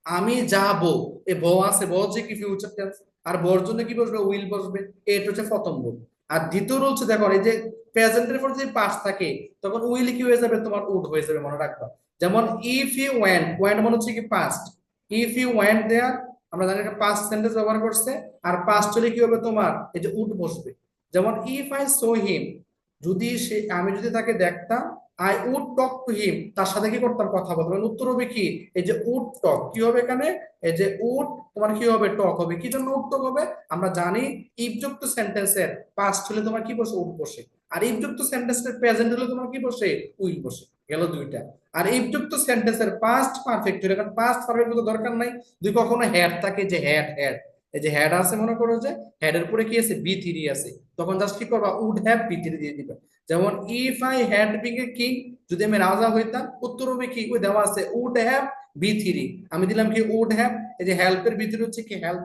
আমি যাব, এ বউ আছে, বউ হচ্ছে কি ফিউচার টেন্স, আর বউর জন্য কি বসবে, উইল বসবে। এটা হচ্ছে প্রথম রুল। আর দ্বিতীয় রুল হচ্ছে দেখো, এই যে প্রেজেন্টের পর যদি পাস্ট থাকে তখন উইল কি হয়ে যাবে, তোমার উড হয়ে যাবে, মনে রাখবা। যেমন ইফ ইউ ওয়েন্ট, ওয়েন্ট মানে হচ্ছে কি past, if you went there, আমরা জানি এটা পাস্ট সেন্টেন্স ব্যবহার করছে, আর পাস্ট হলে কি হবে, তোমার এই যে উড বসবে। যেমন ইফ আই সো হিম, যদি সে, আমি যদি তাকে দেখতাম, I would talk to him, তার সাথে কি করতাম, কথা বলতাম। উত্তর হবে কি, এই যে উড টক, কি হবে এখানে, এই যে উড তোমার কি হবে, টক হবে। কি জন্য উড টক হবে, আমরা জানি ইফ যুক্ত সেন্টেন্সের পাস্ট হলে তোমার কি বসে, উড বসে। আর ইফ যুক্ত সেন্টেন্সের প্রেজেন্ট হলে তোমার কি বসে, উইল বসে। গেল দুইটা। আর ইফ যুক্ত সেন্টেন্সের পাস্ট পারফেক্ট হলে, কারণ পাস্ট পারফেক্ট তো দরকার নাই, যদি কখনো হ্যাড থাকে, যে হ্যাড হ্যাড, এই যে হ্যাড আছে, মনে করো যে হ্যাড এর পরে কি আছে, বি3 আছে, তখন জাস্ট কি করবা, উড হ্যাভ বি3 দিয়ে দিবা। যেমন if I had being a king, যদি আমি রাজা হইতাম, উত্তর হবে কি, ওই দেওয়া আছে উড হ্যাভ বি3, আমি দিলাম কি উড হ্যাভ, এই যে হেল্পের ভিতরে হচ্ছে কি হেল্প,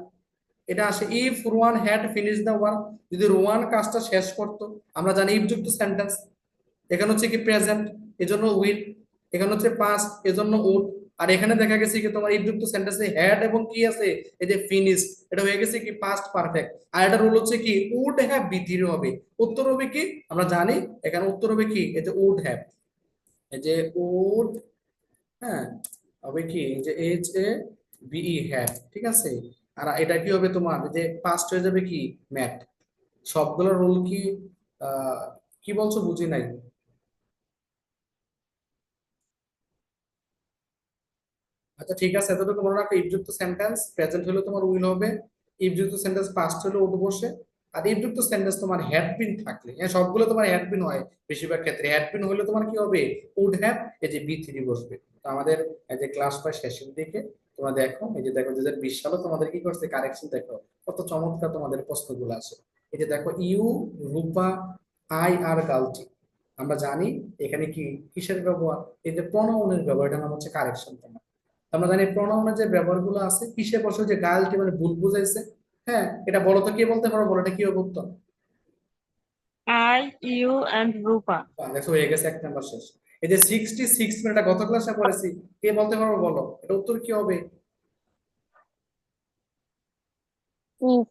এটা আসে if Rohan had finish the work, যদি রোহান কাজটা শেষ করতো। আমরা জানি ইফ যুক্ত সেন্টেন্স, এখানে হচ্ছে কি প্রেজেন্ট, এজন্য উইল, এখানে হচ্ছে পাস্ট, এজন্য উড। আর এখানে দেখা গেছে কি তোমার ইফ যুক্ত সেন্টেন্সে হ্যাড এবং কি আছে, এই যে ফিনিশ, এটা হয়ে গেছে কি পাস্ট পারফেক্ট। আর এটা রুল হচ্ছে কি উড হ্যাভ বি3 হবে। উত্তর হবে কি আমরা জানি, এখানে উত্তর হবে কি এই যে উড হ্যাভ, এই যে উড, হ্যাঁ হবে কি এই যে HAVE হ্যাভ, ঠিক আছে। আর এটা কি হবে তোমার এই যে পাস্ট হয়ে যাবে কি ম্যাট। সবগুলো রুল কি আহ কি বলছো বুঝি নাই। আচ্ছা ঠিক আছে, এতটুকু মনে রাখো, ইফযুক্ত সেন্টেন্স প্রেজেন্ট হলে তোমার উইল হবে, ইফযুক্ত সেন্টেন্স পাস্ট হলে উড বসে, আর ইফযুক্ত সেন্টেন্স তোমার হ্যাড বিন থাকলে, হ্যাঁ সবগুলো তোমার হ্যাড বিন হয়, বেশিরভাগ ক্ষেত্রে হ্যাড বিন হলে তোমার কি হবে উড হ্যাভ, এই যে বি3 বসবে। তো আমাদের এই যে ক্লাস প্রায় শেষের দিকে, তোমরা দেখো এই যে দেখো 2020 সালে তোমাদের কি করছে কারেকশন, দেখো কত চমৎকার তোমাদের প্রশ্নগুলো আসে। এই যে দেখো ইউ, রূপা, আই আর গালতি, আমরা জানি এখানে কি কিসের ব্যবহার, এই যে প্রোনাউনের ব্যবহার, এটা নাম হচ্ছে কারেকশন। আমরা জানি প্রোনাউনের যে ব্যবহারগুলো আছে কিসে বসে, যে গালটি মানে ভুল বুঝাইছে। হ্যাঁ এটা বলো তো, কে বলতে পারো, বলো এটা কি হবে উত্তর। I, you and Rupa. দেখো হয়ে গেছে 1 নাম্বার শেষ। এই যে 66 মিনিট গত ক্লাসে পড়েছি, কে বলতে পারো বলো এটা উত্তর কি হবে। Is.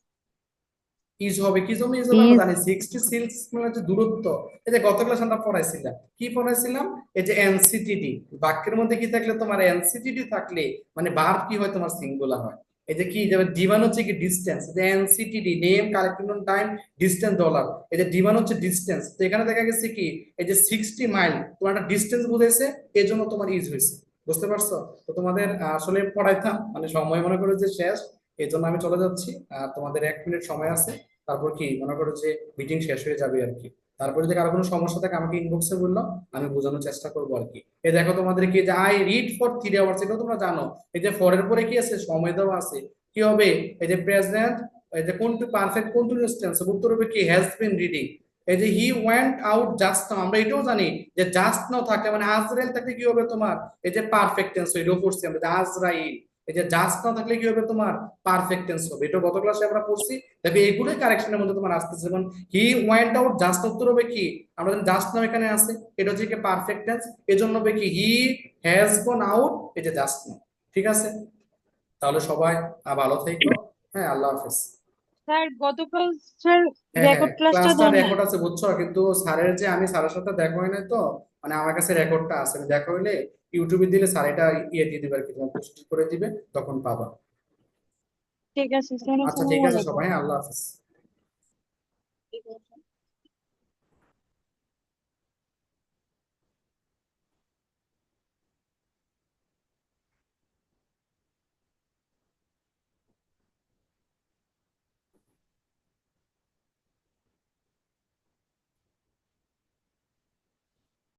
ইজ হবে, কি জন্য ইজ হবে আমরা জানি 66 মানে হচ্ছে দূরত্ব। এই যে গত ক্লাসে আমরা পড়াইছিলাম, কি পড়াইছিলাম, এই যে এনসিটিডি, বাক্যের মধ্যে কি থাকলে তোমার এনসিটিডি থাকলে মানে ভার্ব কি হয় তোমার সিঙ্গুলার হয়। এই যে কি যেমন ডিমান্ড হচ্ছে কি ডিসটেন্স, যে NCTD name collected on time distance dollar, এই যে ডিমান্ড হচ্ছে ডিসটেন্স। তো এখানে দেখা গেছে কি এই যে 60 মাইল তোমার একটা ডিসটেন্স বুঝাইছে, এই জন্য তোমার ইজ হয়েছে। বুঝতে পারছো? তো তোমাদের আসলে পড়াইতাম মানে সময় মনে করে যে শেষ, এই জন্য আমি চলে যাচ্ছি। আর তোমাদের 1 মিনিট সময় আছে, তারপর কি মনে করো যে মিটিং শেষ হয়ে যাবে আর কি। তারপরে যদি কারো কোনো সমস্যা থাকে আমাকে ইনবক্সে বললো, আমি বোঝানোর চেষ্টা করবো আর কি। এই দেখো তোমাদের কি যে আই রিড ফর 3 আওয়ার্স, এটা তোমরা জানো। এই যে ফরের পরে কি আছে, সময় দেওয়া আছে, কি হবে এই যে প্রেজেন্ট, এই যে কোন পারফেক্ট কন্টিনিউয়াস টেন্স, উত্তর হবে কি হ্যাজ বিন রিডিং। এই যে he went out just now, আমরা এটাও জানি যে জাস্ট নাও থাকলে মানে আজরাইল থাকলে কি হবে তোমার এই যে পারফেক্ট টেন্স, এটাও পড়ছি আমরা যে আজরাইল। এই যে জাস্ট নাও থাকলে কি হবে তোমার পারফেক্ট টেন্স হবে, এটা গত ক্লাসে আমরা পড়ছি। দেখো এইগুলোই কারেকশনের মধ্যে তোমার আসতেছে। যেমন হি ওয়েন্ট আউট জাস্ট, উত্তর হবে কি আমরা জাস্ট নাও এখানে আছে, এটা হচ্ছে কি পারফেক্ট টেন্স, এজন্য হবে কি হি হ্যাজ গন আউট, এই যে জাস্ট নাও। ঠিক আছে, তাহলে সবাই ভালো থেকো। হ্যাঁ আল্লাহ হাফেজ। স্যার গতকাল স্যার হ্যাঁ হ্যাঁ রেকর্ড ক্লাসটা ক্লাসটা দেন নাই। রেকর্ড আছে বুঝছো, কিন্তু স্যারের যে আমি স্যারের সাথে দেখা হয় নাই তো, মানে আমার কাছে রেকর্ডটা আছে, আমি দেখা হইলে ইউটিউবে দিলে স্যার এটা ইয়ে দিয়ে দিবে আর কি, তোমার পোস্ট করে দিবে, তখন পাবা। ঠিক আছে স্যার, আচ্ছা ঠিক আসসালামু আছে আলাইকুম। সবাই, হ্যাঁ, আল্লাহ হাফেজ। ঠিক আছে।